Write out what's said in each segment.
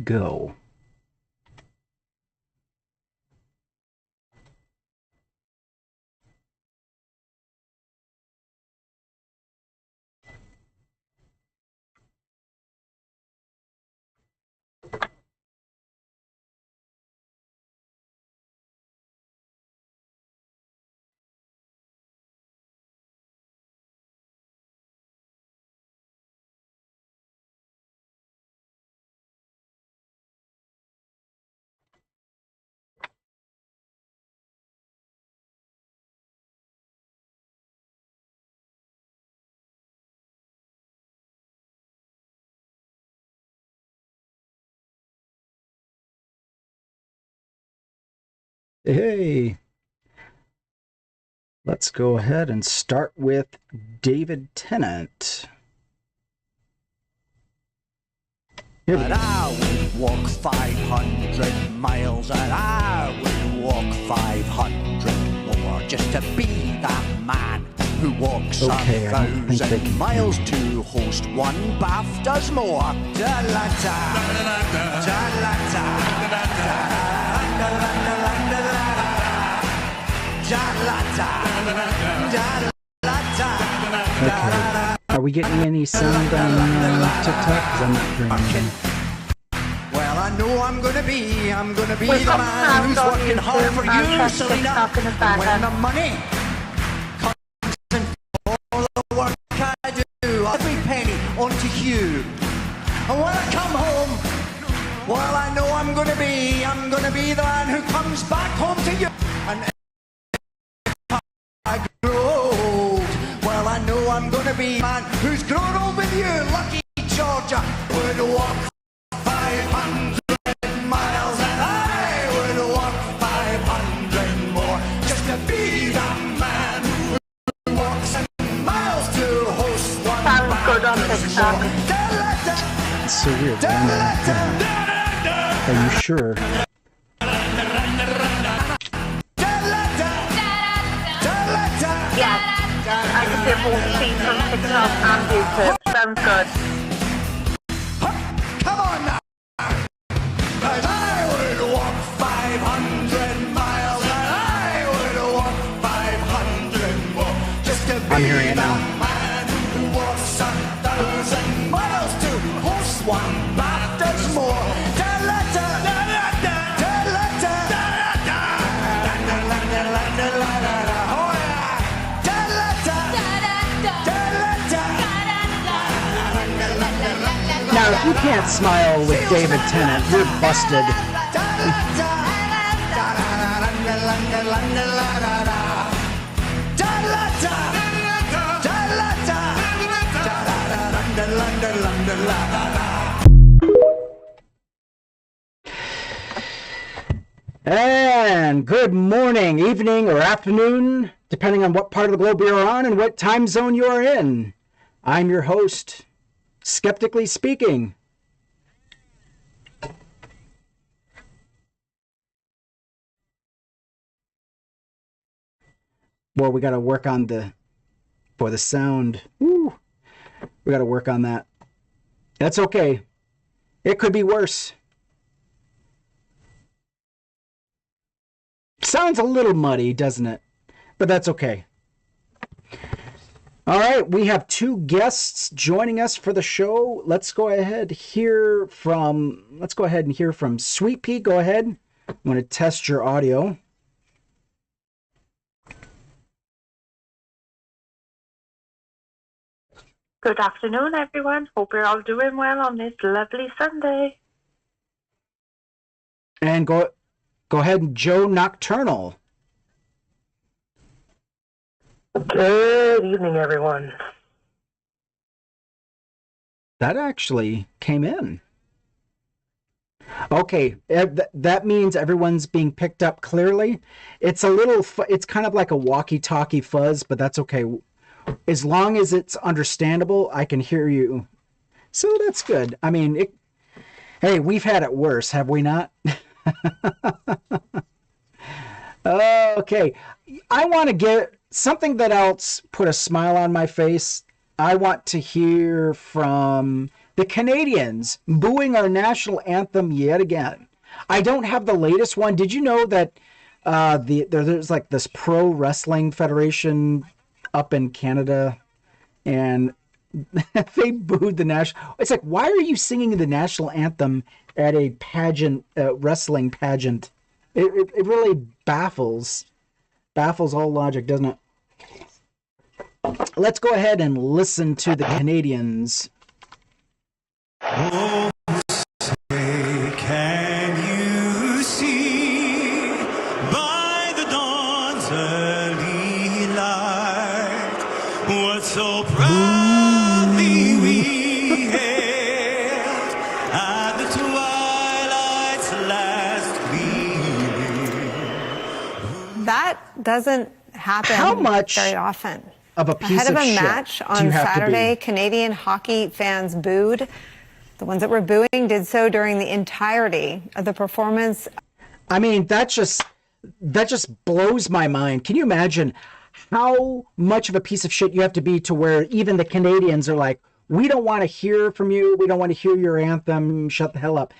go. Hey, let's go ahead and start with David Tennant. And I would walk 500 miles, and I would walk 500 more just to be that man who walks 1,000 miles to host one BAFTAs more. Okay. Are we getting any sound on TikTok? Because I'm not hearing anything. Well, I know I'm gonna be the man who's working hard for you, Selena. And when the money comes in for all the work I do, every penny onto you. And when I come home, well, I know I'm gonna be the man who comes back home to you. And if I grow old, well, I know I'm gonna be the man who's grown old with you. Lucky Georgia would walk 500 miles, and I would walk 500 more just to be that man who walks miles to host one. Sounds good on TikTok. It's so weird. Are you sure? Yeah, I can hear both scenes from TikTok and YouTube. Sounds good. Come on now! 'Cause I would walk 500 miles, and I would walk 500 more just to be I'm hearing it now. that man who walks 1,000 miles to host one BAFTAs more. Now, if you can't smile with David Tennant, you're busted. And good morning, evening, or afternoon, depending on what part of the globe you're on and what time zone you are in. I'm your host, Skeptically Speaking. Well, we got to work on for the sound. Woo. We got to work on that. That's okay. It could be worse. Sounds a little muddy, doesn't it? But that's okay. All right, we have two guests joining us for the show. Let's go ahead and hear from Sweet Pea. Go ahead. I'm going to test your audio. Good afternoon, everyone. Hope you're all doing well on this lovely Sunday. And go ahead, Joe Nocturnal. Good evening, everyone. That actually came in. Okay, that means everyone's being picked up clearly. It's it's kind of like a walkie-talkie fuzz, but that's okay. As long as it's understandable, I can hear you. So that's good. I mean, hey, we've had it worse, have we not? Okay, I want to get something that else put a smile on my face. I want to hear from The Canadians booing our national anthem yet again. I don't have the latest one. Did you know that there's like this pro wrestling federation up in Canada, and they booed the national. It's like, why are you singing the national anthem at a pageant, wrestling pageant? It really baffles all logic, doesn't it? Let's go ahead and listen to the Canadians. Oh, say, can you see by the dawn's early light what so proudly we hailed at the twilight's last gleaming? That doesn't happen very often. Of a piece Ahead of of a shit match on Saturday, Canadian hockey fans booed. The ones that were booing did so during the entirety of the performance. I mean, that just blows my mind. Can you imagine how much of a piece of shit you have to be to where even the Canadians are like, we don't want to hear from you. We don't want to hear your anthem. Shut the hell up.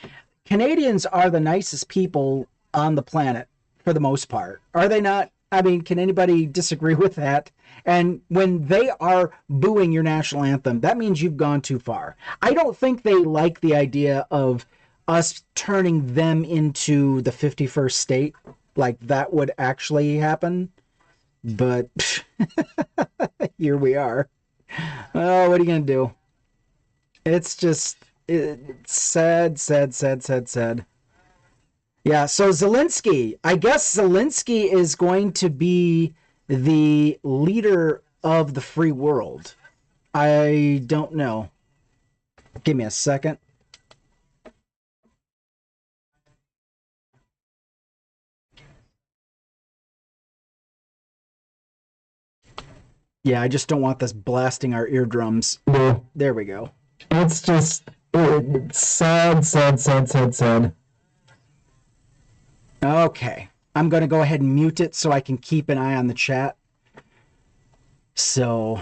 Canadians are the nicest people on the planet for the most part. Are they not? I mean, can anybody disagree with that? And when they are booing your national anthem, that means you've gone too far. I don't think they like the idea of us turning them into the 51st state. Like, that would actually happen. But here we are. Oh, what are you going to do? It's just it's sad. Yeah, so Zelenskey, I guess Zelenskey is going to be the leader of the free world. I don't know. Give me a second. Yeah, I just don't want this blasting our eardrums. There we go. It's just sad. Okay, I'm going to go ahead and mute it so I can keep an eye on the chat. So,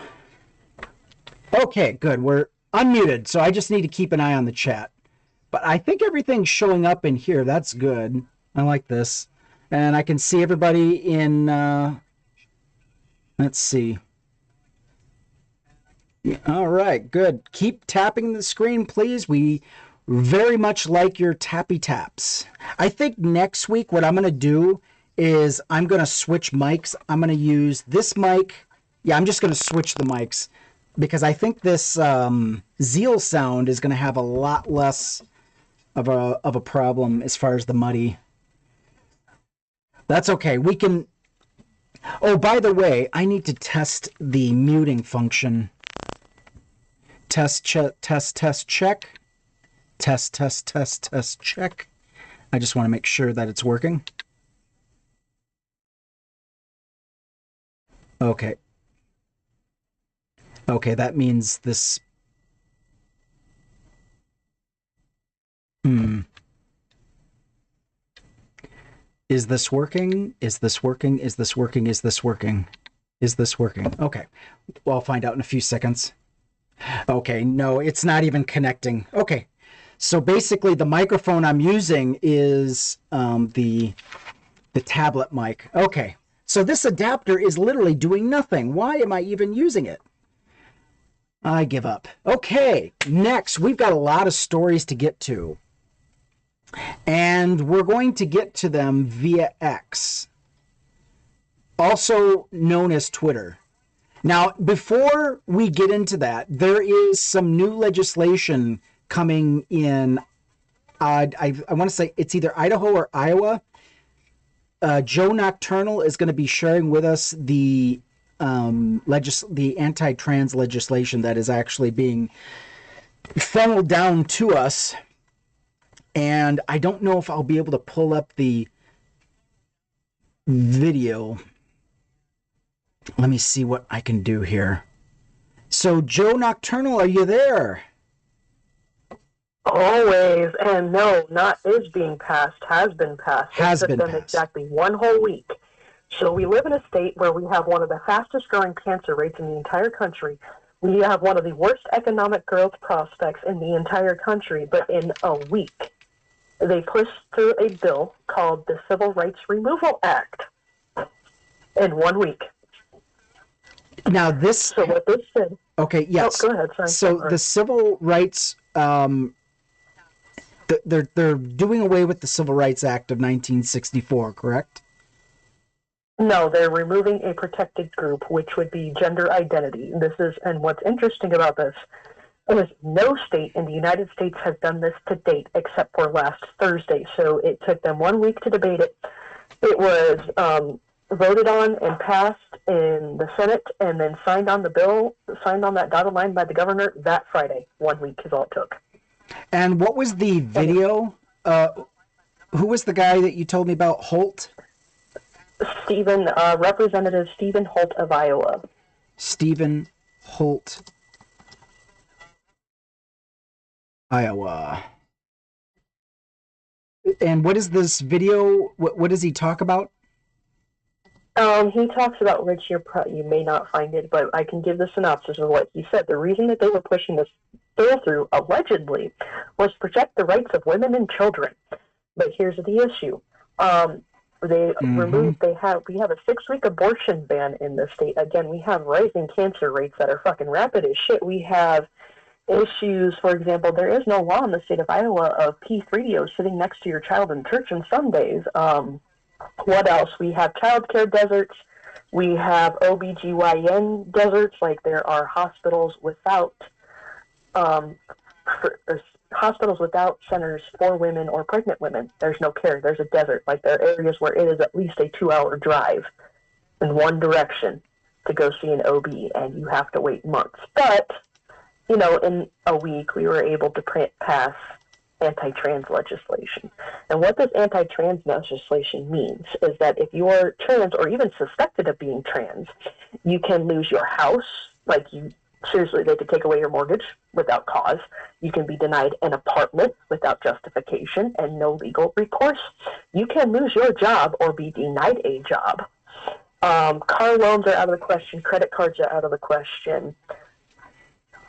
okay, good. We're unmuted, so I just need to keep an eye on the chat. But I think everything's showing up in here. That's good. I like this. And I can see everybody in, let's see. All right, good. Keep tapping the screen, please. We very much like your tappy taps. I think next week what I'm going to do is I'm going to switch mics. I'm going to use this mic. Yeah, I'm just going to switch the mics because I think this Zeal sound is going to have a lot less of a problem as far as the muddy. That's okay. We can... Oh, by the way, I need to test the muting function. Test, check. Test, check. I just want to make sure that it's working. Okay. Okay, that means this... Is this working? Is this working? Is this working? Is this working? Is this working? Okay. Well, I'll find out in a few seconds. Okay, no, it's not even connecting. Okay. So basically the microphone I'm using is the tablet mic. Okay. So this adapter is literally doing nothing. Why am I even using it? I give up. Okay, next we've got a lot of stories to get to. And we're going to get to them via X, also known as Twitter. Now, before we get into that, there is some new legislation coming in. I want to say it's either Idaho or Iowa. Joe Nocturnal is going to be sharing with us the anti-trans legislation that is actually being funneled down to us. And I don't know if I'll be able to pull up the video. Let me see what I can do here. So, Joe Nocturnal, are you there? Always. And no, not is being passed, has been passed. Has been passed. Exactly 1 whole week. So we live in a state where we have one of the fastest growing cancer rates in the entire country. we have one of the worst economic growth prospects in the entire country, but in a week, they pushed through a bill called the Civil Rights Removal Act in 1 week. Now this. So what this said. Okay. Yes. Oh, go ahead. Sorry. So the civil rights. They're doing away with the Civil Rights Act of 1964, correct? No, they're removing a protected group, which would be gender identity. And what's interesting about this is no state in the United States has done this to date except for last Thursday. So it took them 1 week to debate it. It was voted on and passed in the Senate, and then signed on that dotted line by the governor that Friday. 1 week is all it took. And what was the video? Who was the guy that you told me about? Holt? Representative Stephen Holt of Iowa. Stephen Holt, Iowa. And what is this video? What does he talk about? He talks about, which you may not find it, but I can give the synopsis of what he said. The reason that they were pushing this bill through, allegedly, was to protect the rights of women and children. But here's the issue. We have a 6-week abortion ban in the state. Again, we have rising cancer rates that are fucking rapid as shit. We have issues, for example, there is no law in the state of Iowa of P3DO sitting next to your child in church on Sundays. What else? We have childcare deserts. We have OBGYN deserts, like there are hospitals without centers for women or pregnant women. There's no care. There's a desert. Like there are areas where it is at least a 2-hour drive in one direction to go see an OB, and you have to wait months. But, in a week, we were able to pass anti-trans legislation. And what this anti-trans legislation means is that if you're trans or even suspected of being trans, you can lose your house. Seriously, they could take away your mortgage without cause. You can be denied an apartment without justification and no legal recourse. You can lose your job or be denied a job. Car loans are out of the question. Credit cards are out of the question.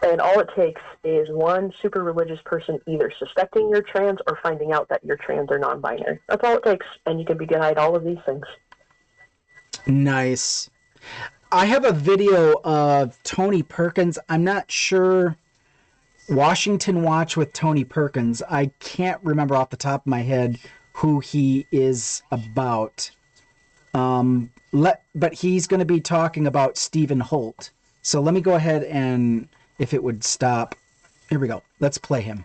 And all it takes is one super religious person either suspecting you're trans or finding out that you're trans or non-binary. That's all it takes, and you can be denied all of these things. Nice. I have a video of Tony Perkins. I'm not sure. Washington Watch with Tony Perkins. I can't remember off the top of my head who he is about. But he's going to be talking about Stephen Holt. So let me go ahead and, if it would stop. Here we go. Let's play him.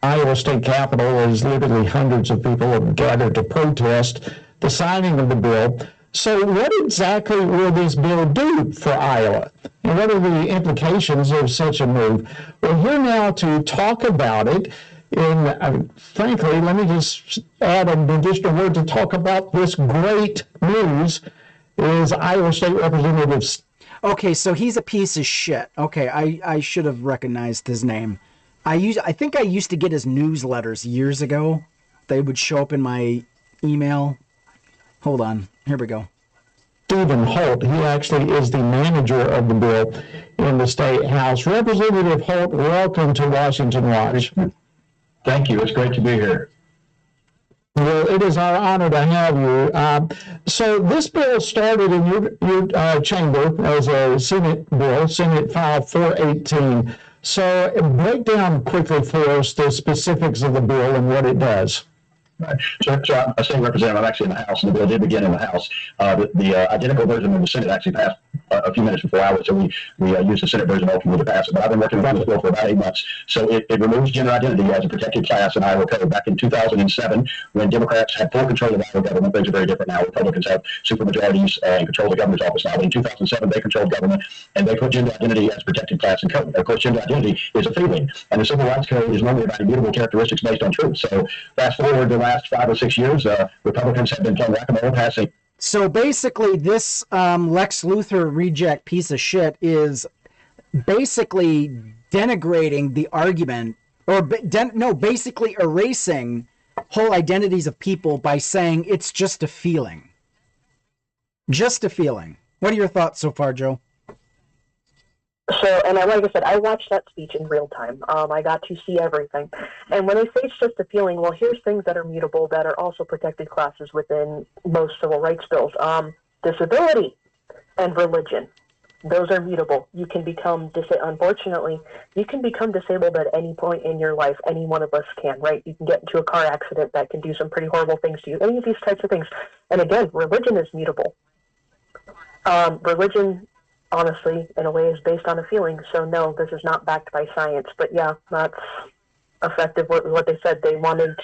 Iowa State Capitol is literally hundreds of people have gathered to protest the signing of the bill. So what exactly will this bill do for Iowa? And what are the implications of such a move? We're here now to talk about it. And frankly, let me just add an additional word to talk about this great news is Iowa State Representative. Okay, so he's a piece of shit. Okay, I should have recognized his name. I think I used to get his newsletters years ago. They would show up in my email. Hold on. Here we go. Stephen Holt, he actually is the manager of the bill in the State House. Representative Holt, welcome to Washington Watch. Thank you. It's great to be here. Well, it is our honor to have you. So this bill started in your chamber as a Senate bill, Senate File 418. So break down quickly for us the specifics of the bill and what it does. Right. So I'm a state representative. I'm actually in the House, and the bill did begin in the House. The identical version in the Senate actually passed a few minutes before ours, so we used the Senate version ultimately to pass it. But I've been working on this bill for about 8 months. So it removes gender identity as a protected class in Iowa Code. Back in 2007, when Democrats had full control of Iowa government, things are very different now. Republicans have supermajorities and control the governor's office now. But in 2007, they controlled government, and they put gender identity as a protected class in code. Of course, gender identity is a feeling, and the Civil Rights Code is normally about immutable characteristics based on truth. So fast forward the last 5 or 6 years, Republicans have been playing whack-a-mole passing. So basically, this Lex Luthor reject piece of shit is basically denigrating the argument, or basically erasing whole identities of people by saying it's just a feeling. Just a feeling. What are your thoughts so far, Joe? So, and like I said, I watched that speech in real time. I got to see everything. And when they say it's just a feeling, well, here's things that are mutable that are also protected classes within most civil rights bills. Disability and religion. Those are mutable. You can become, unfortunately, you can become disabled at any point in your life. Any one of us can, right? You can get into a car accident that can do some pretty horrible things to you. Any of these types of things. And again, religion is mutable. Religion, honestly, in a way, is based on a feeling. So no, this is not backed by science. But yeah, that's effective. What they said, they wanted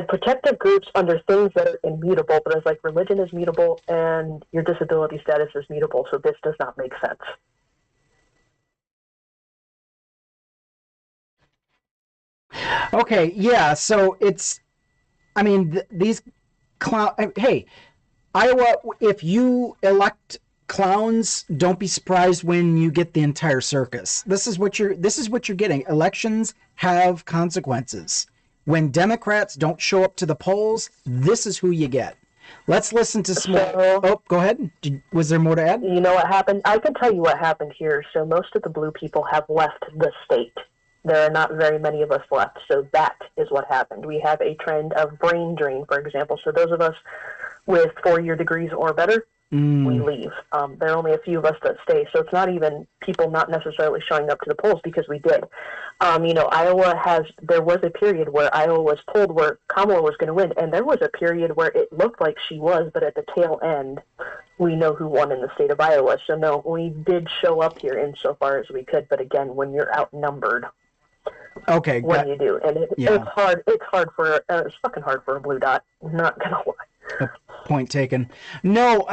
protective groups under things that are immutable, but it's like religion is mutable and your disability status is mutable, so this does not make sense. Okay, yeah, so it's, I mean, these clown, hey, Iowa, if you elect clowns, don't be surprised when you get the entire circus. This is what you're getting. Elections have consequences. When Democrats don't show up to the polls, this is who you get. Let's listen to some more. Oh, go ahead. Was there more to add? You know what happened? I can tell you what happened here. So most of the blue people have left the state. There are not very many of us left. So that is what happened. We have a trend of brain drain, for example. So those of us with 4-year degrees or better, we leave. There are only a few of us that stay. So it's not even people not necessarily showing up to the polls because we did. There was a period where Iowa was told where Kamala was going to win, and there was a period where it looked like she was, but at the tail end, we know who won in the state of Iowa. So no, we did show up here insofar as we could, but again, when you're outnumbered, okay, you do, and it's hard. It's fucking hard for a blue dot. I'm not gonna lie. Point taken. No,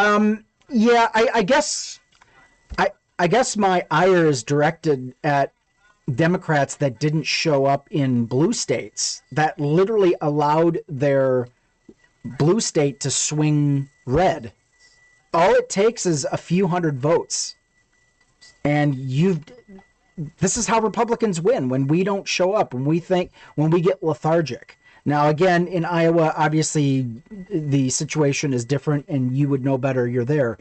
yeah, I guess my ire is directed at Democrats that didn't show up in blue states, that literally allowed their blue state to swing red. All it takes is a few hundred votes. And this is how Republicans win, when we don't show up, when we get lethargic. Now, again, in Iowa, obviously the situation is different and you would know better, you're there.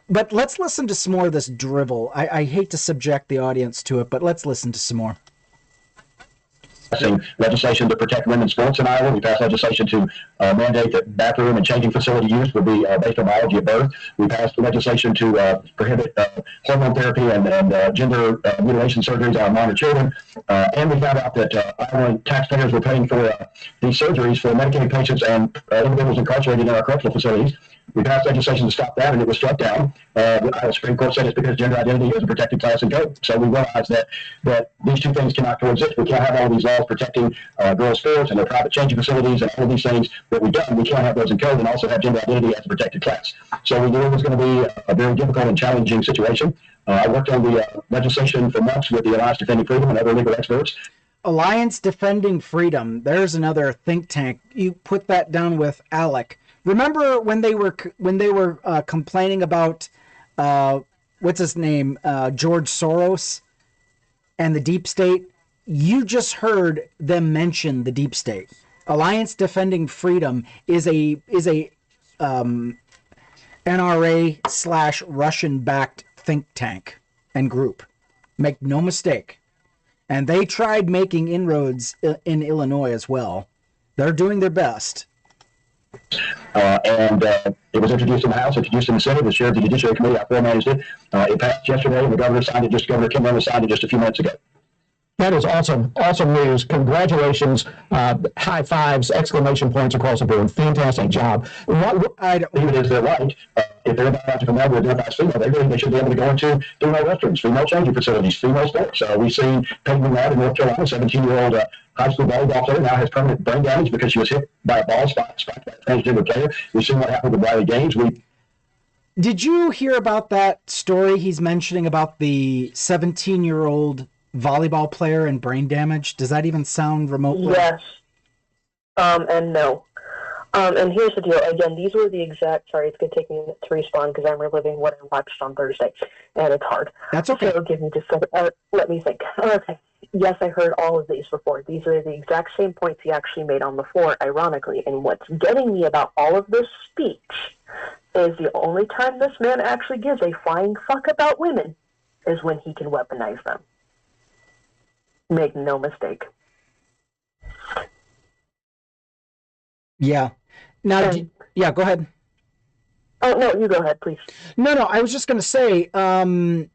But let's listen to some more of this drivel. I hate to subject the audience to it, but let's listen to some more. Passing legislation to protect women's sports in Iowa. We passed legislation to mandate that bathroom and changing facility use would be based on biology at birth. We passed legislation to prohibit hormone therapy and gender mutilation surgeries on minor children. And we found out that Iowa taxpayers were paying for these surgeries for Medicaid patients and individuals incarcerated in our correctional facilities. We passed legislation to stop that, and it was struck down. The Iowa Supreme Court said it's because gender identity is a protected class and code. So we realized that these two things cannot coexist. We can't have all of these laws protecting girls' sports and their private changing facilities and all of these things that we've done. We can't have those in code and also have gender identity as a protected class. So we knew it was going to be a very difficult and challenging situation. I worked on the legislation for months with the Alliance Defending Freedom and other legal experts. Alliance Defending Freedom. There's another think tank. You put that down with ALEC. Remember when they were complaining about what's his name, George Soros and the deep state? You just heard them mention the deep state. Alliance Defending Freedom is a NRA/Russian-backed think tank and group. Make no mistake. And they tried making inroads in Illinois as well. They're doing their best. It was introduced in the House, introduced in the Senate. The chair of the Judiciary Committee, I managed it. It passed yesterday, and the governor signed it. Governor Kim Reynolds signed it just a few minutes ago. That is awesome. Awesome news. Congratulations. High fives, exclamation points across the board. Fantastic job. I don't believe it is their right. If they're about to come out with identified female, they should be able to go into female restrooms, female changing facilities, female sports. We've seen Peyton Ladd in North Carolina, 17-year-old high school volleyball player, now has permanent brain damage because she was hit by a ball spiked by a transgender player. We've seen what happened with Riley Gaines. Did you hear about that story he's mentioning about the 17-year-old volleyball player and brain damage? Does that even sound remotely? Yes. And no. And here's the deal. Again, these were the exact... Sorry, it's going to take me a minute to respawn because I'm reliving what I watched on Thursday, and it's hard. That's okay. So give me just a second. Let me think. Okay. Yes, I heard all of these before. These are the exact same points he actually made on the floor, ironically. And what's getting me about all of this speech is the only time this man actually gives a flying fuck about women is when he can weaponize them. Make no mistake. Yeah. Now, yeah, go ahead. Oh, no, you go ahead, please. No, I was just going to say, well,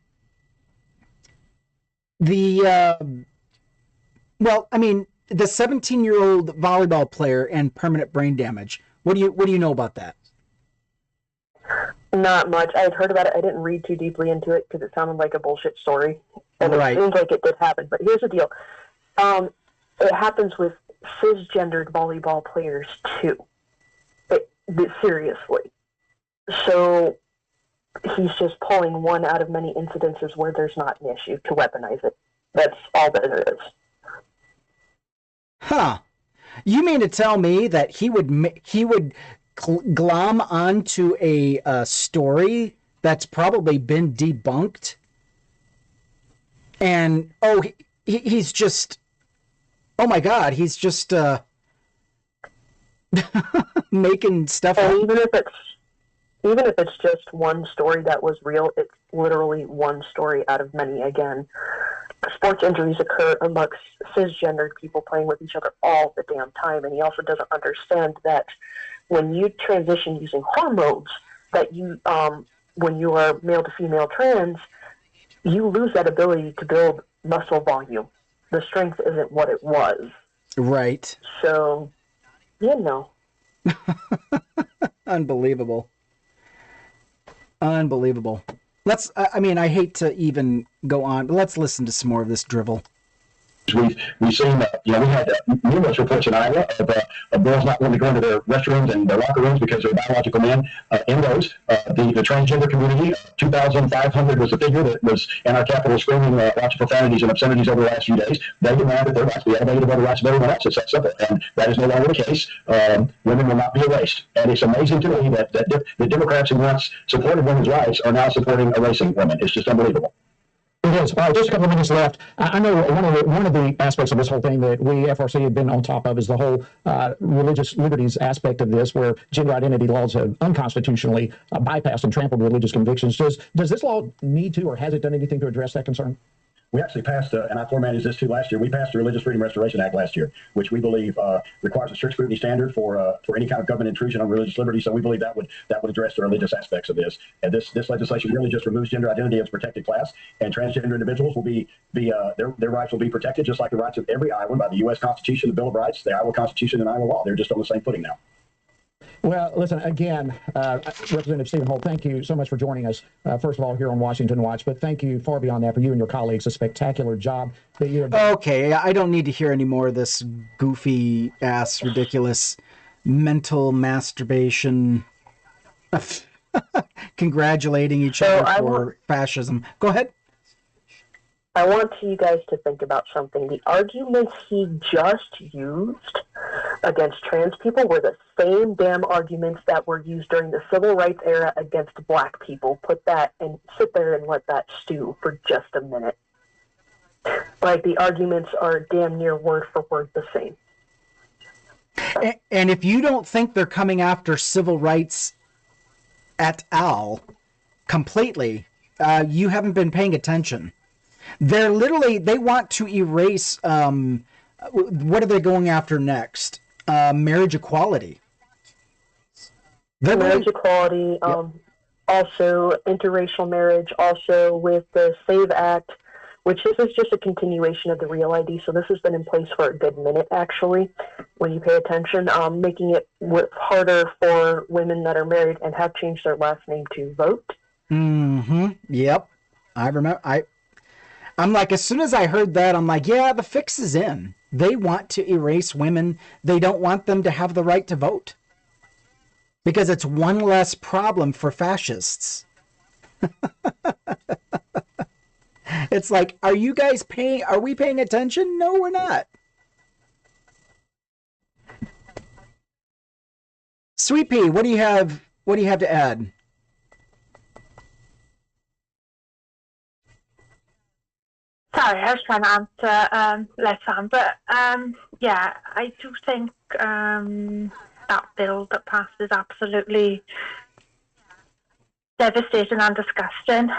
I mean, the 17-year-old volleyball player and permanent brain damage. What do you know about that? Not much. I had heard about it. I didn't read too deeply into it because it sounded like a bullshit story. And right. It seems like it did happen. But here's the deal. It happens with cisgendered volleyball players, too. Seriously. So he's just pulling one out of many incidences where there's not an issue to weaponize it. That's all that it is. Huh. You mean to tell me that he would glom onto a story that's probably been debunked? And, he's just... Oh my God, he's just making stuff And up. even if it's just one story that was real, it's literally one story out of many. Again, sports injuries occur amongst cisgendered people playing with each other all the damn time, and he also doesn't understand that when you transition using hormones, that you when you are male to female trans, you lose that ability to build muscle volume. The strength isn't what it was. Right. So, you know. Unbelievable. I hate to even go on, but let's listen to some more of this drivel. We've seen, we had numerous reports in Iowa of girls not wanting to go into their restrooms and their locker rooms because they're biological men in those. The transgender community, 2,500 was the figure that was in our capital screaming lots of profanities and obscenities over the last few days. They demand that their rights be elevated above the rights of everyone else. It's that simple. And that is no longer the case. Women will not be erased. And it's amazing to me that the Democrats who once supported women's rights are now supporting erasing women. It's just unbelievable. It is. Just a couple of minutes left. I know one of the aspects of this whole thing that we, FRC, have been on top of is the whole religious liberties aspect of this, where gender identity laws have unconstitutionally bypassed and trampled religious convictions. Does this law need to, or has it done anything to address that concern? We actually passed, and I floor managed this too last year, we passed the Religious Freedom Restoration Act last year, which we believe requires a strict scrutiny standard for any kind of government intrusion on religious liberty. So we believe that would address the religious aspects of this. And this legislation really just removes gender identity as a protected class, and transgender individuals will their rights will be protected just like the rights of every Iowan by the U.S. Constitution, the Bill of Rights, the Iowa Constitution, and Iowa law. They're just on the same footing now. Well, listen, again, Representative Stephen Holt, thank you so much for joining us, first of all, here on Washington Watch, but thank you far beyond that for you and your colleagues, a spectacular job that you're doing. Okay, I don't need to hear any more of this goofy-ass, ridiculous mental masturbation, congratulating each other for fascism. Go ahead. I want you guys to think about something. The arguments he just used against trans people were the same damn arguments that were used during the civil rights era against black people. Put that and sit there and let that stew for just a minute. Like, the arguments are damn near word for word the same. And if you don't think they're coming after civil rights et al. Completely, you haven't been paying attention. They want to erase, what are they going after next? Marriage equality. Marriage equality, also interracial marriage, also with the SAVE Act, which this is just a continuation of the Real ID. So this has been in place for a good minute, actually, when you pay attention, making it harder for women that are married and have changed their last name to vote. Mm-hmm. Yep. I remember. I'm like, as soon as I heard that, I'm like, yeah, the fix is in. They want to erase women. They don't want them to have the right to vote. Because it's one less problem for fascists. It's like, are we paying attention? No, we're not. Sweet Pea, what do you have to add? Sorry, I was trying to answer less on, but yeah, I do think that bill that passed is absolutely devastating and disgusting.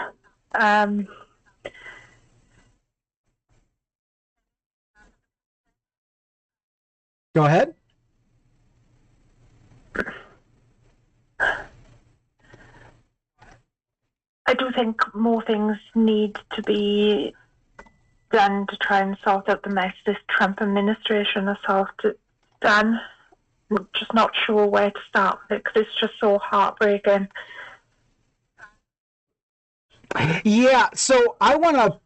Go ahead. I do think more things need to be done to try and sort out the mess this Trump administration has sorted done. I'm just not sure where to start with it because it's just so heartbreaking. Yeah, so I wanna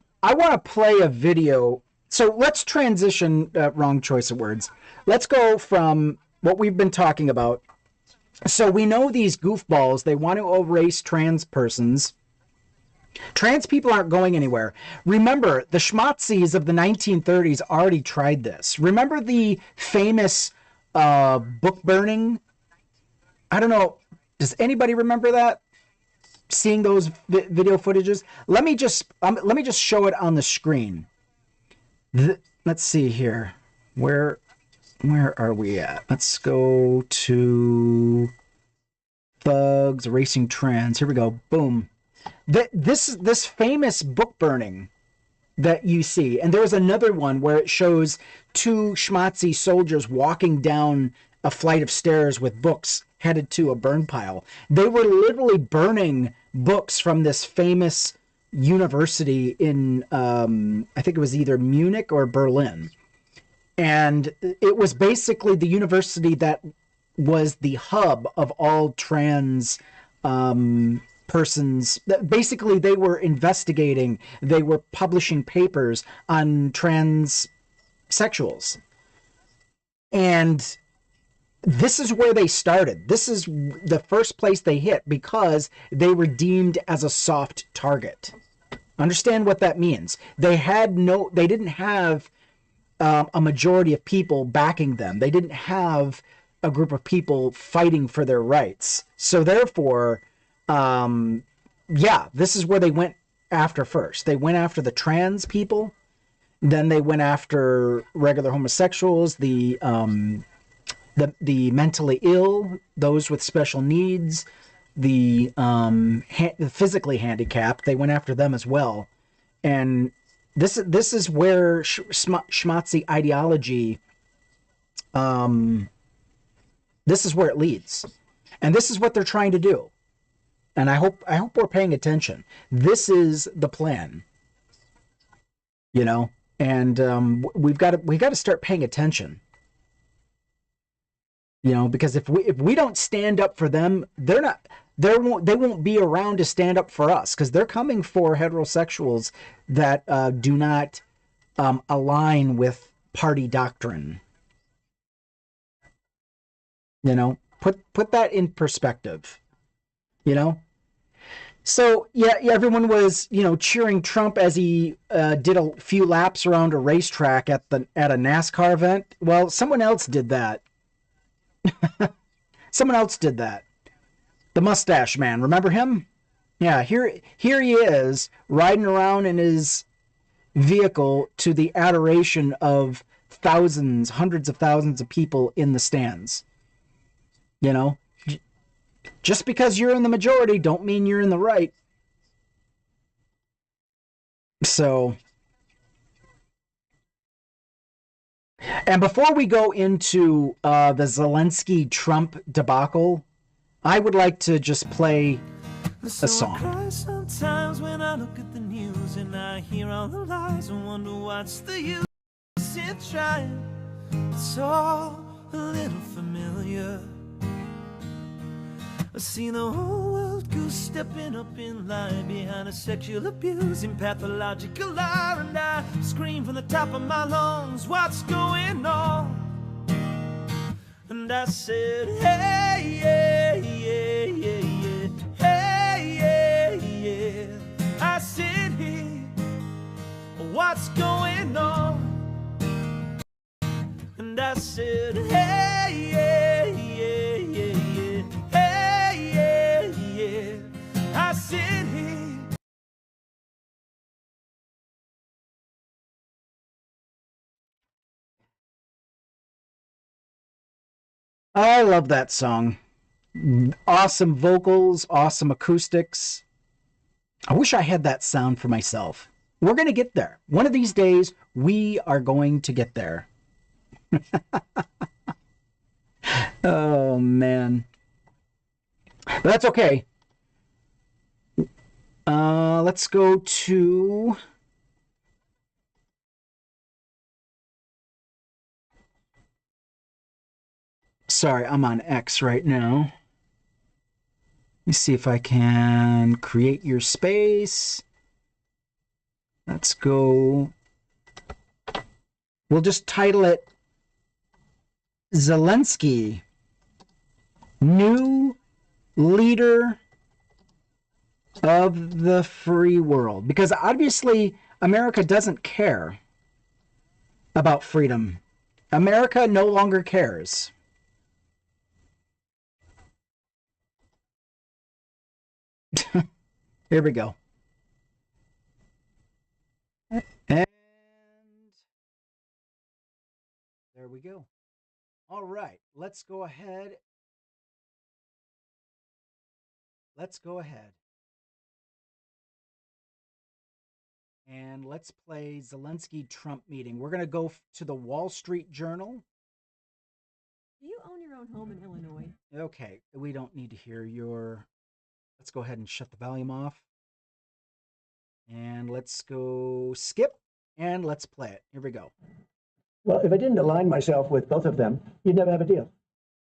play a video. So let's transition. Wrong choice of words. Let's go from what we've been talking about. So we know these goofballs. They want to erase trans persons. Trans people aren't going anywhere. Remember, the schmatzis of the 1930s already tried this. Remember the famous book burning? I don't know. Does anybody remember that? Seeing those video footages? Let me just show it on the screen. Let's see here. Where are we at? Let's go to thugs racing trans. Here we go. Boom. This famous book burning that you see, and there's another one where it shows two schmatzy soldiers walking down a flight of stairs with books headed to a burn pile. They were literally burning books from this famous university in I think it was either Munich or Berlin, and it was basically the university that was the hub of all trans persons. Basically, they were investigating, they were publishing papers on transsexuals. And this is where they started. This is the first place they hit because they were deemed as a soft target. Understand what that means. They didn't have a majority of people backing them. They didn't have a group of people fighting for their rights. So therefore, this is where they went after first. They went after the trans people, then they went after regular homosexuals, the mentally ill, those with special needs, the physically handicapped. They went after them as well, and this is where schmatzy ideology. This is where it leads, and this is what they're trying to do. And I hope we're paying attention. This is the plan, and we got to start paying attention, because if we don't stand up for them, they won't be around to stand up for us, because they're coming for heterosexuals that do not align with party doctrine. Put that in perspective. So everyone was cheering Trump as he did a few laps around a racetrack at a NASCAR event. Well, someone else did that. Someone else did that. The mustache man, remember him? Yeah, here he is riding around in his vehicle to the adoration of thousands, hundreds of thousands of people in the stands. Just because you're in the majority don't mean you're in the right. So, and before we go into the Zelensky Trump debacle, I would like to just play a song. I cry sometimes when I look at the news and I hear all the lies and wonder what's the use in trying. It's all a little familiar. I see the whole world goose stepping up in line behind a sexual abusing pathological lie, and I scream from the top of my lungs, what's going on? And I said, hey, yeah, yeah, yeah, yeah, hey, yeah, yeah. I said, hey, what's going on? And I said, hey, yeah, yeah, yeah, yeah, hey, yeah, yeah. I said, hey. I love that song. Awesome vocals, awesome acoustics. I wish I had that sound for myself. We're going to get there. One of these days, we are going to get there. Oh, man. But that's okay. Let's go to... Sorry, I'm on X right now. Let me see if I can create your space. Let's go. We'll just title it Zelensky, New Leader of the Free World. Because obviously America doesn't care about freedom. America no longer cares. Here we go. And there we go. All right, let's go ahead. And let's play Zelensky-Trump meeting. We're going to go to the Wall Street Journal. Do you own your own home in Illinois? Okay, we don't need to hear your... Let's go ahead and shut the volume off. And let's go skip, and let's play it. Here we go. Well, if I didn't align myself with both of them, you'd never have a deal.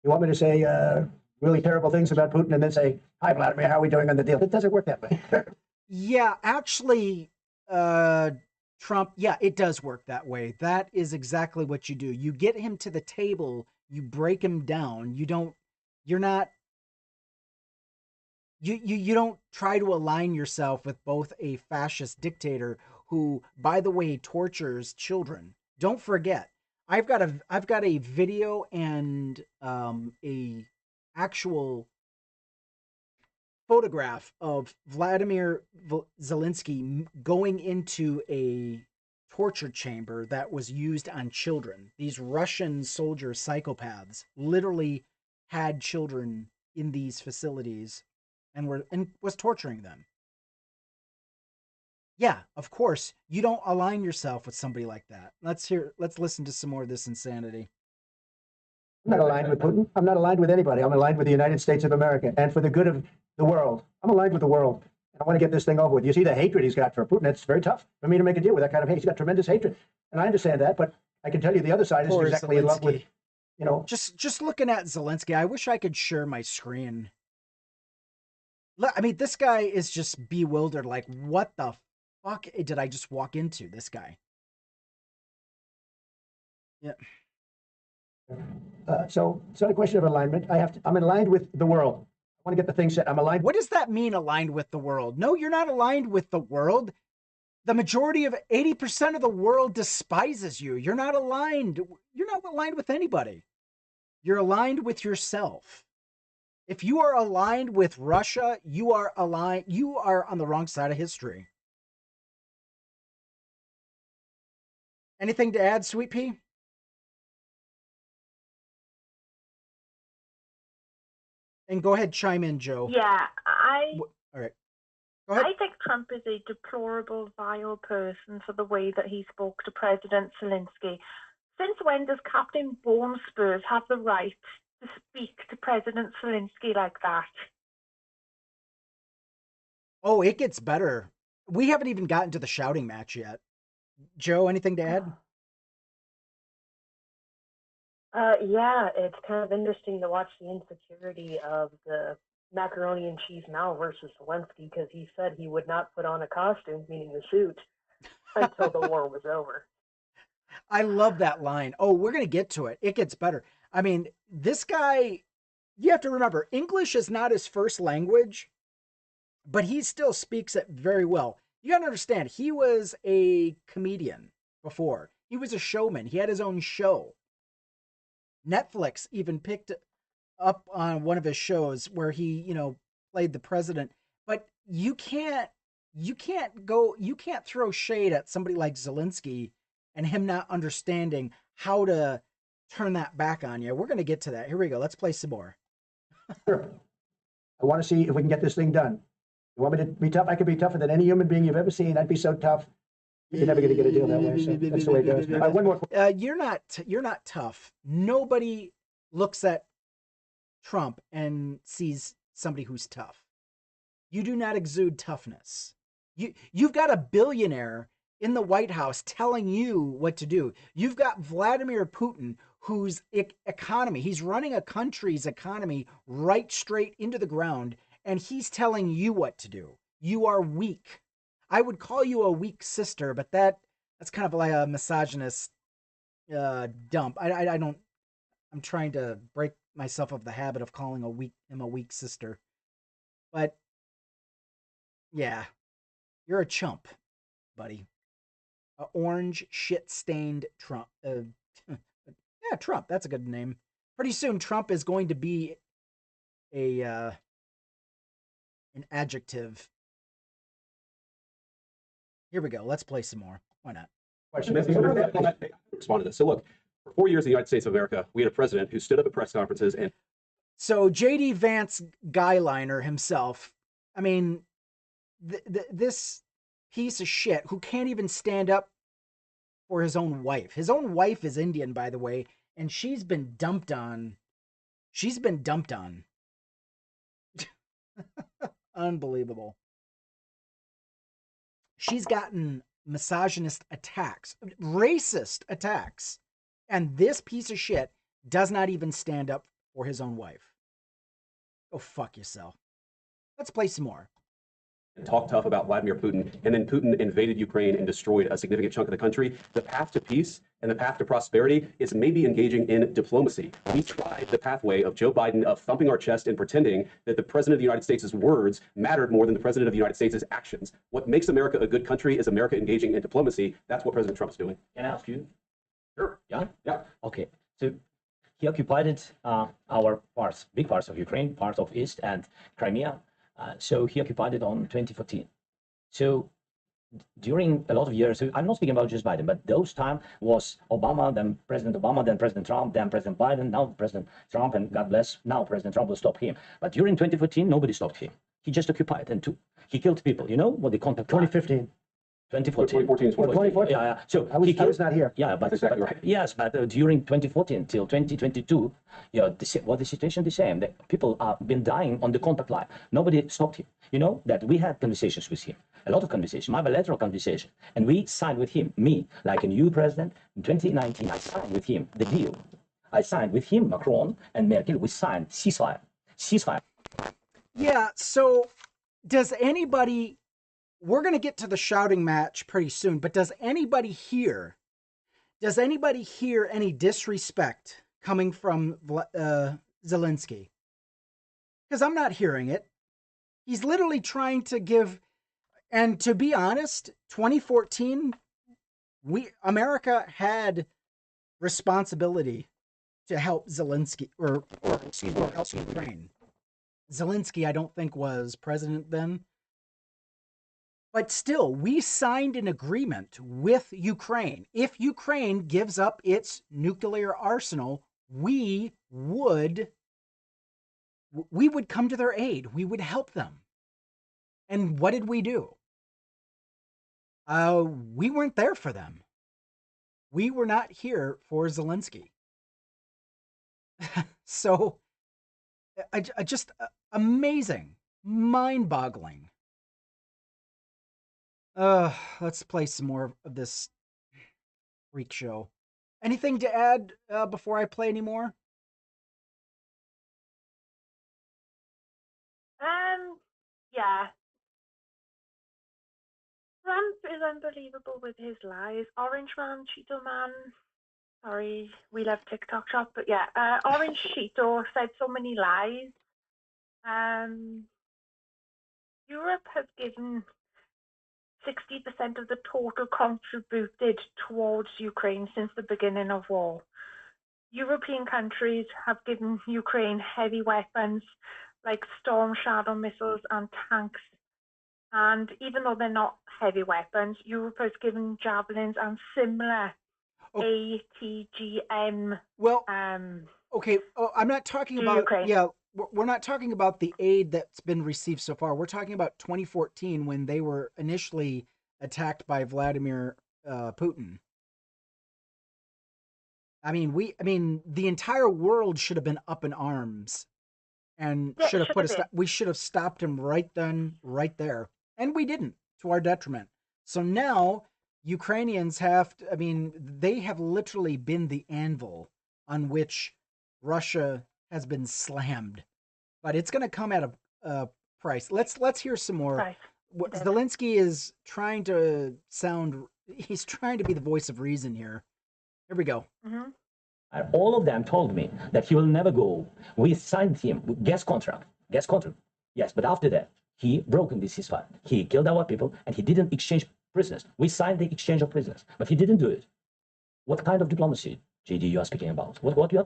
You want me to say really terrible things about Putin and then say, hi, Vladimir, how are we doing on the deal? It doesn't work that way. Yeah, actually, Trump, yeah, it does work that way. That is exactly what you do. You get him to the table, you break him down. You don't try to align yourself with both a fascist dictator who, by the way, tortures children. Don't forget, I've got a video and a actual photograph of Vladimir Zelensky going into a torture chamber that was used on children. These Russian soldier psychopaths literally had children in these facilities and was torturing them. Yeah, of course, you don't align yourself with somebody like that. Let's listen to some more of this insanity. I'm not aligned with Putin. I'm not aligned with anybody. I'm aligned with the United States of America and for the good of the world. I'm aligned with the world. And I want to get this thing over with. You see the hatred he's got for Putin. It's very tough for me to make a deal with that kind of hate. He's got tremendous hatred. And I understand that, but I can tell you the other side is exactly in love with, you know. Just looking at Zelensky, I wish I could share my screen. I mean, this guy is just bewildered. Like, what the fuck did I just walk into? This guy. Yeah. So it's not a question of alignment. I'm aligned with the world. I want to get the thing set. I'm aligned. What does that mean, aligned with the world? No, you're not aligned with the world. The majority of 80% of the world despises you. You're not aligned. You're not aligned with anybody. You're aligned with yourself. If you are aligned with Russia, you are on the wrong side of history. Anything to add, Sweet Pea? And go ahead, chime in, Joe. Yeah, all right. Go ahead. I think Trump is a deplorable, vile person for the way that he spoke to President Zelensky. Since when does Captain Bone Spurs have the right to speak to President Zelensky like that? Oh, it gets better. We haven't even gotten to the shouting match yet. Joe, anything to add? Yeah, it's kind of interesting to watch the insecurity of the macaroni and cheese Mao versus Zelensky, because he said he would not put on a costume, meaning the suit, until the war was over. I love that line. Oh, we're going to get to it. It gets better. I mean, this guy, you have to remember, English is not his first language, but he still speaks it very well. You got to understand, he was a comedian before. He was a showman. He had his own show. Netflix even picked up on one of his shows where he, played the president. But you can't throw shade at somebody like Zelensky and him not understanding how to turn that back on you. We're going to get to that. Here we go. Let's play some more. Sure. I want to see if we can get this thing done. You want me to be tough? I could be tougher than any human being you've ever seen. I'd be so tough. You're never going to get a deal that way. So that's the way it goes. One more. You're not tough. Nobody looks at Trump and sees somebody who's tough. You do not exude toughness. You've got a billionaire in the White House telling you what to do. You've got Vladimir Putin, whose economy, he's running a country's economy right straight into the ground, and he's telling you what to do. You are weak. I would call you a weak sister, but that's kind of like a misogynist dump. I don't. I'm trying to break myself of the habit of calling him a weak sister. But yeah, you're a chump, buddy. A orange shit-stained Trump. Yeah, Trump. That's a good name. Pretty soon, Trump is going to be an adjective. Here we go. Let's play some more. Why not? Respond to this. So look, for 4 years in the United States of America, we had a president who stood up at press conferences and. So J.D. Vance Guyliner himself, I mean, this piece of shit who can't even stand up for his own wife. His own wife is Indian, by the way, and she's been dumped on. Unbelievable. She's gotten misogynist attacks, racist attacks, and this piece of shit does not even stand up for his own wife. Go fuck yourself. Let's play some more. Talk tough about Vladimir Putin, and then Putin invaded Ukraine and destroyed a significant chunk of the country. The path to peace and the path to prosperity is maybe engaging in diplomacy. We tried the pathway of Joe Biden of thumping our chest and pretending that the president of the United States' words mattered more than the president of the United States' actions. What makes America a good country is America engaging in diplomacy. That's what President Trump's doing. Can I ask you? Sure. Yeah? Yeah. Okay. So he occupied our parts, big parts of Ukraine, parts of East and Crimea. So he occupied it on 2014. So during a lot of years, so I'm not speaking about just Biden, but those time was Obama, then President Obama, then President Trump, then President Biden, now President Trump, and God bless, now President Trump will stop him. But during 2014, nobody stopped him. He just occupied and he killed people. You know what the contact? 2015. 2014. 2014. Yeah. So I was not here. Yeah, but That's exactly right. Yes, but during 2014 till 2022, the situation the same. The people have been dying on the contact line. Nobody stopped him. You know that we had conversations with him, a lot of conversation, my bilateral conversation, and we signed with him. Me, like a new president in 2019, I signed with him the deal. I signed with him, Macron and Merkel. We signed ceasefire. Yeah. So, does anybody? We're going to get to the shouting match pretty soon, but does anybody hear any disrespect coming from Zelensky? Because I'm not hearing it. He's literally trying to give, and to be honest, 2014, America had responsibility to help Zelensky, or help Ukraine. Zelensky, I don't think, was president then. But still, we signed an agreement with Ukraine. If Ukraine gives up its nuclear arsenal, we would come to their aid. We would help them. And what did we do? We weren't there for them. We were not here for Zelensky. So, I just amazing, mind-boggling. Let's play some more of this freak show. Anything to add before I play any more? Yeah. Trump is unbelievable with his lies. Orange Man, Cheeto Man. Sorry, we love TikTok shop, but yeah, Orange Cheeto said so many lies. Europe has given 60% of the total contributed towards Ukraine since the beginning of war. European countries have given Ukraine heavy weapons like Storm Shadow missiles and tanks. And even though they're not heavy weapons, Europe has given javelins and similar ATGM. Well, okay. Oh, I'm not talking about Ukraine. Yeah. We're not talking about the aid that's been received so far. We're talking about 2014 when they were initially attacked by Vladimir Putin. I mean, the entire world should have been up in arms and should have put we should have stopped him right then, right there. And we didn't, to our detriment. So now Ukrainians have to, I mean, they have literally been the anvil on which Russia has been slammed. But it's going to come at a price. Let's hear some more. Price. Zelensky is trying to he's trying to be the voice of reason here. Here we go. Mm-hmm. All of them told me that he will never go. We signed him with gas contract. Yes, but after that, he broke this ceasefire. He killed our people, and he didn't exchange prisoners. We signed the exchange of prisoners, but he didn't do it. What kind of diplomacy, JD, you are speaking about? What do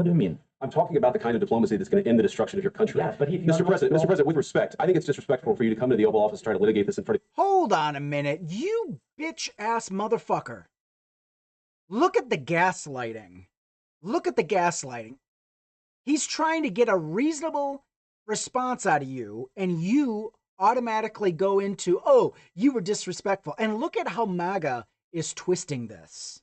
you mean? I'm talking about the kind of diplomacy that's going to end the destruction of your country. Yes, but Mr. President, with respect, I think it's disrespectful for you to come to the Oval Office and try to litigate this in front of. Hold on a minute, you bitch-ass motherfucker. Look at the gaslighting. Look at the gaslighting. He's trying to get a reasonable response out of you, and you automatically go into, oh, you were disrespectful. And look at how MAGA is twisting this.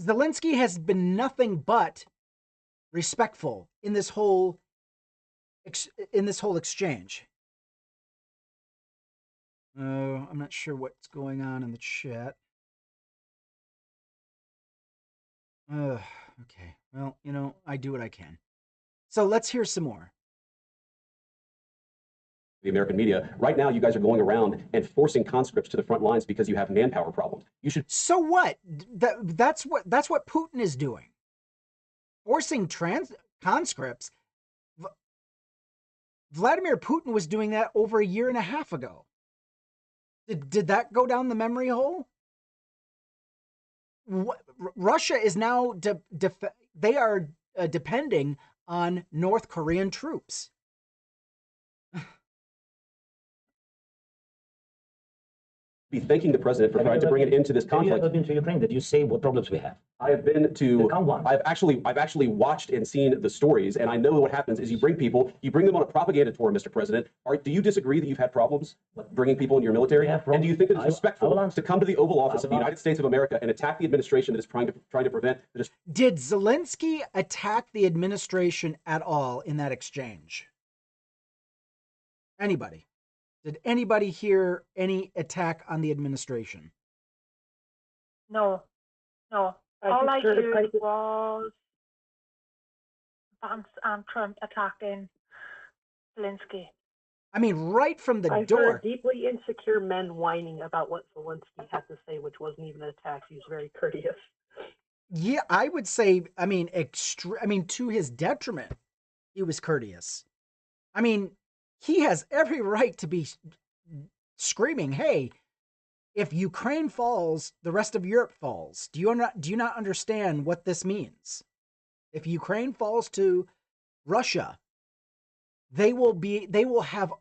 Zelensky has been nothing but respectful in this whole exchange. Oh, I'm not sure what's going on in the chat. Okay. Well, you know, I do what I can. So let's hear some more. The American media. Right now, you guys are going around and forcing conscripts to the front lines because you have manpower problems. You should. So what? That's what Putin is doing. Forcing conscripts. Vladimir Putin was doing that over a year and a half ago. Did that go down the memory hole? Russia is now they are depending on North Korean troops. Be thanking the president for trying to bring it into this conflict. Have you ever been to Ukraine? Did you say what problems we have? I have been to. I've actually watched and seen the stories, and I know what happens is you bring them on a propaganda tour, Mr. President. Do you disagree that you've had problems bringing people into your military? And do you think that it's respectful to come to the Oval Office of the United States of America and attack the administration that is trying to prevent? Did Zelensky attack the administration at all in that exchange? Anybody? Did anybody hear any attack on the administration? No. All I heard was Vance and Trump attacking Zelensky. I mean, right from the I door. heard deeply insecure men whining about what Zelensky had to say, which wasn't even an attack. He was very courteous. Yeah, I would say, I mean, to his detriment, he was courteous. I mean, he has every right to be screaming, hey, if Ukraine falls, the rest of Europe falls. Do you not understand what this means? If Ukraine falls to Russia, they will have,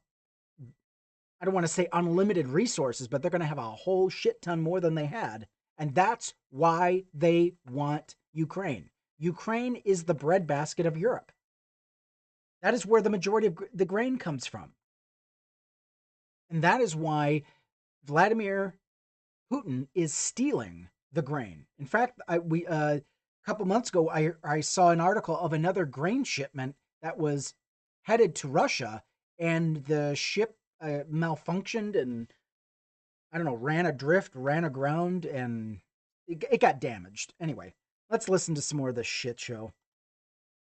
I don't want to say unlimited resources, but they're going to have a whole shit ton more than they had. And that's why they want Ukraine. Ukraine is the breadbasket of Europe. That is where the majority of the grain comes from. And that is why Vladimir Putin is stealing the grain. In fact, a couple months ago, I saw an article of another grain shipment that was headed to Russia, and the ship malfunctioned and, I don't know, ran aground, and it got damaged. Anyway, let's listen to some more of this shit show.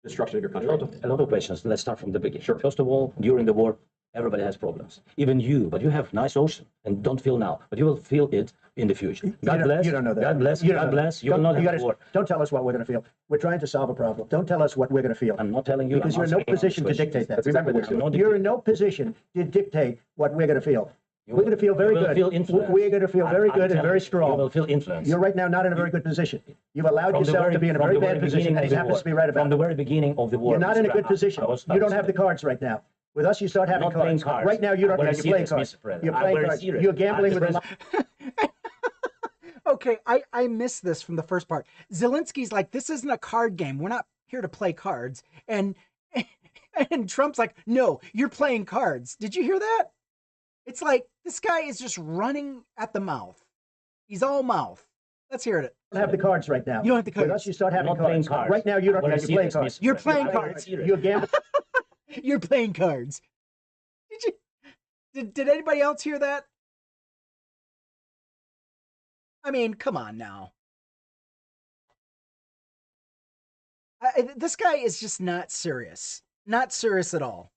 Destruction of your country. A lot of questions. Let's start from the beginning. Sure. First of all, during the war, everybody has problems. Even you, but you have nice ocean and don't feel now, but you will feel it in the future. God bless. You don't know that. God bless. God bless. You will not have war. Don't tell us what we're going to feel. We're trying to solve a problem. Don't tell us what we're going to feel. I'm not telling you. Because you're in no position to dictate that. Remember this. You're in no position to dictate what we're going to feel. We're going to feel very good. We're going to feel very good and very strong. You will feel influence. You're right now not in a very good position. You've allowed yourself to be in a very bad position, and he happens to be right about it. From the very beginning of the war. You're not in a good position. You don't have the cards right now. With us, you start having cards. Right now, you don't have. You're playing cards. You're playing cards. You're gambling with the. Okay, I missed this from the first part. Zelensky's like, this isn't a card game. We're not here to play cards. And Trump's like, no, you're playing cards. Did you hear that? It's like This guy is just running at the mouth. He's all mouth. Let's hear it. I don't have the cards right now. You don't have the cards. With us, you start having Not playing cards. Right now, you don't. We're You're playing serious, cards. You're playing I'm cards. serious. You're gambling. You're playing cards. Did anybody else hear that? I mean, come on now. This guy is just not serious. Not serious at all.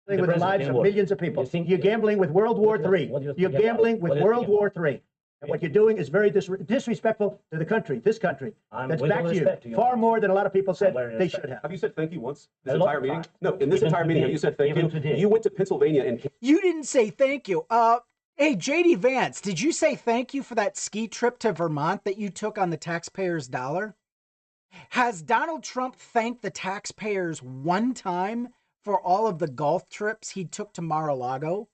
With the lives of millions of people. You're gambling with World War III. You're gambling with World War III. And what you're doing is very disrespectful to the country, this country. That's back to you. Far more than a lot of people said they should have. Have you said thank you once this entire meeting? No, in this entire meeting, have you said thank you? You went to Pennsylvania and... You didn't say thank you. Hey, JD Vance, did you say thank you for that ski trip to Vermont that you took on the taxpayers' dollar? Has Donald Trump thanked the taxpayers one time for all of the golf trips he took to Mar-a-Lago?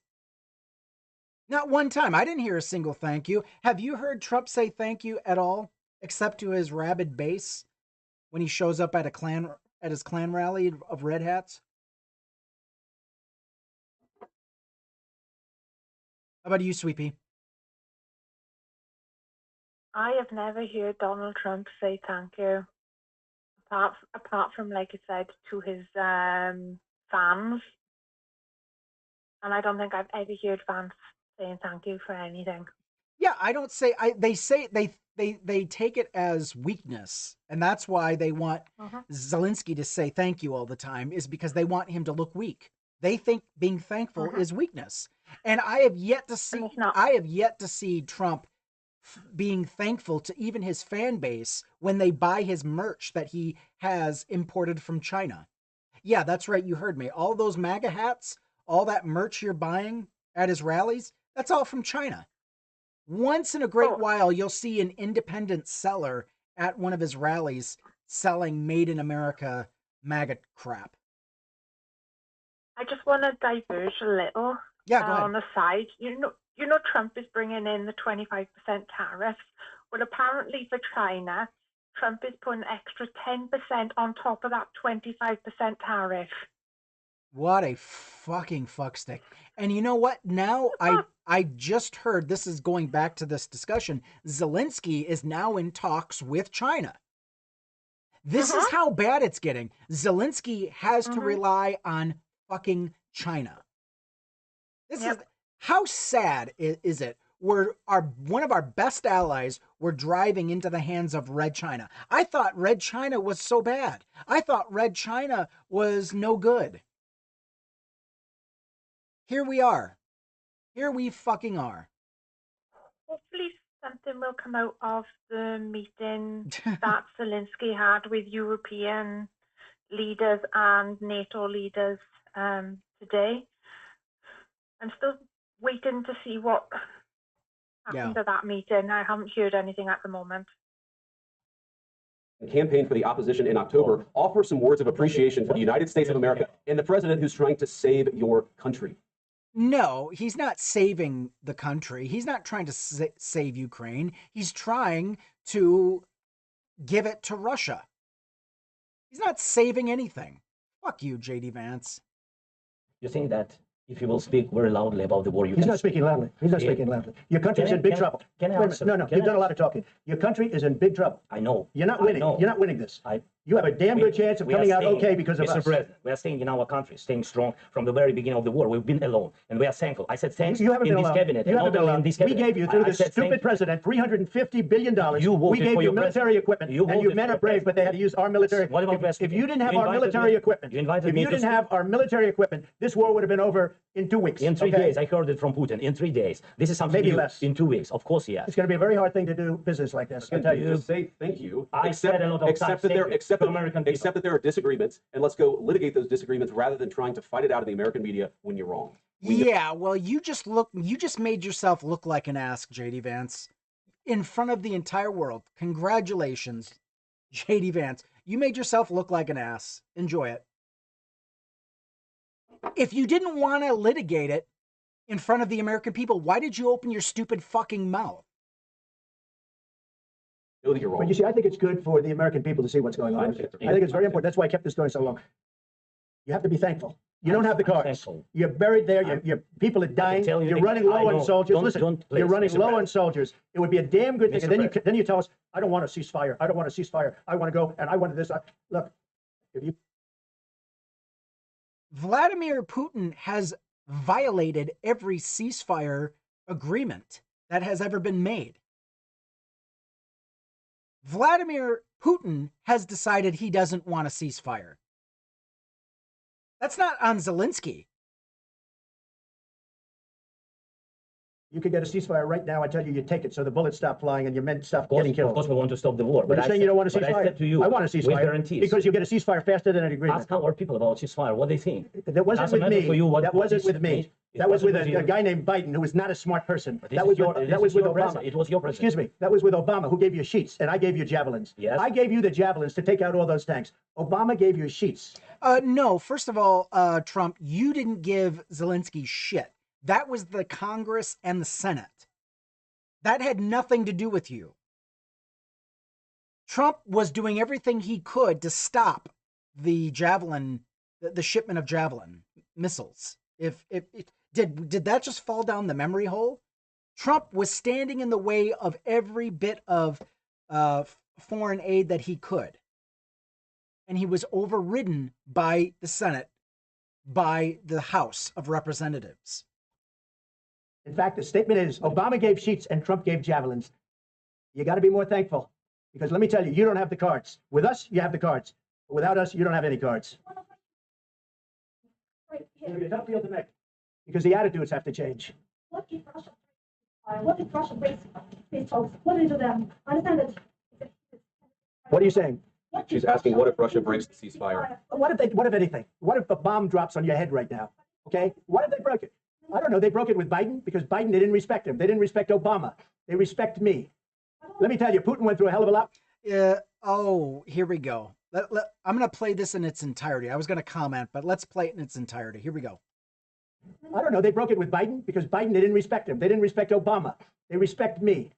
Not one time. I didn't hear a single thank you. Have you heard Trump say thank you at all, except to his rabid base when he shows up at his Klan rally of red hats? How about you, Sweepy? I have never heard Donald Trump say thank you, apart from, like I said, to his fans. And I don't think I've ever heard fans saying thank you for anything. Yeah, I don't say. They take it as weakness, and that's why they want Zelenskey to say thank you all the time, is because they want him to look weak. They think being thankful is weakness, and I have yet to see Trump being thankful to even his fan base when they buy his merch that he has imported from China. Yeah, that's right. You heard me. All those MAGA hats, all that merch you're buying at his rallies, that's all from China. Once in a great while, you'll see an independent seller at one of his rallies selling made in America MAGA crap. I just want to diverge a little. Yeah, go ahead. On the side. You know, Trump is bringing in the 25% tariffs. Well, apparently for China, Trump is putting extra 10% on top of that 25% tariff. What a fucking fuckstick. And you know what? Now I just heard, this is going back to this discussion, Zelensky is now in talks with China. This is how bad it's getting. Zelensky has to rely on fucking China. This is how sad is it? One of our best allies were driving into the hands of Red China. I thought Red China was so bad. I thought Red China was no good. Here we are. Here we fucking are. Hopefully something will come out of the meeting that Zelensky had with European leaders and NATO leaders today. I'm still waiting to see what happened at that meeting. I haven't heard anything at the moment. Campaign for the opposition in October, offer some words of appreciation for the United States of America and the president who's trying to save your country. No, he's not saving the country. He's not trying to save Ukraine. He's trying to give it to Russia. He's not saving anything. Fuck you, JD Vance. You think that if you will speak very loudly about the war, He's not speaking loudly. He's not speaking loudly. Your country is in big trouble. Can I answer? No, you've done a lot of talking. Your country is in big trouble. I know. You're not winning. You're not winning this. You have a damn good chance of coming out okay because of us. Mr. President, we are staying in our country, staying strong from the very beginning of the war. We've been alone, and we are thankful. I said thanks you haven't in been this alone. cabinet. You haven't been alone. We gave you, through this stupid president, $350 billion. We gave you military equipment, and you men are brave, but they had to use our military. What about if you didn't have our military equipment, this war would have been over in 2 weeks. In 3 days. I heard it from Putin. In 3 days. This is something maybe new. Less. In 2 weeks. Of course, yes. It's going to be a very hard thing to do business like this. Can you just say thank you? I said a lot of except that there are disagreements, and let's go litigate those disagreements rather than trying to fight it out in the American media when you're wrong. Well, you just made yourself look like an ass, JD Vance, in front of the entire world. Congratulations, JD Vance. You made yourself look like an ass. Enjoy it. If you didn't want to litigate it in front of the American people, why did you open your stupid fucking mouth? You're wrong. But you see, I think it's good for the American people to see what's going on. I think it's very important. That's why I kept this going so long. You have to be thankful. You don't have the cards. thankful. You're buried there. Your people are dying. tell you You're Nick, running low I on know. soldiers. Don't- don't, You're please, running Mr. low on President. soldiers. It would be a damn good thing. Mr. And then you President. tell us, I don't want a ceasefire. I don't want a ceasefire. I want to go and I want this. Look, if you Vladimir Putin has violated every ceasefire agreement that has ever been made. Vladimir Putin has decided he doesn't want a ceasefire. That's not on Zelensky. You could get a ceasefire right now. I tell you, you take it so the bullets stop flying and your men stop getting Of killed. course, we want to stop the war. But you're saying you don't want a But I ceasefire? said to you, I want a with ceasefire guarantees. because you get a ceasefire faster than an agreement. Ask our people about ceasefire, what they think. That wasn't Doesn't with matter for me. you what- That what wasn't is with me. made. It That was with wasn't a you. guy named Biden who was not a smart person. But this That is was your- with, this that was is with your Obama. president. It was your president. Excuse me. That was with Obama, who gave you sheets, and I gave you javelins. Yes. I gave you the javelins to take out all those tanks. Obama gave you sheets. No, first of all, Trump, you didn't give Zelensky shit. That was the Congress and the Senate. That had nothing to do with you. Trump was doing everything he could to stop the Javelin, the shipment of Javelin missiles. Did that just fall down the memory hole? Trump was standing in the way of every bit of foreign aid that he could. And he was overridden by the Senate, by the House of Representatives. In fact, the statement is Obama gave sheets and Trump gave javelins. You got to be more thankful because let me tell you, you don't have the cards. With us, you have the cards. But without us, you don't have any cards. It'll be a tough deal to make because the attitudes have to change. What if Russia breaks peace talks? What do you do then? I understand that. What are you saying? She's asking, what if Russia breaks the ceasefire? What if anything? What if a bomb drops on your head right now? Okay? What if they broke it? I don't know. They broke it with Biden because Biden, they didn't respect him. They didn't respect Obama. They respect me. Let me tell you, Putin went through a hell of a lot. Oh, here we go. I'm going to play this in its entirety. I was going to comment, but let's play it in its entirety. Here we go. I don't know. They broke it with Biden because Biden, they didn't respect him. They didn't respect Obama. They respect me.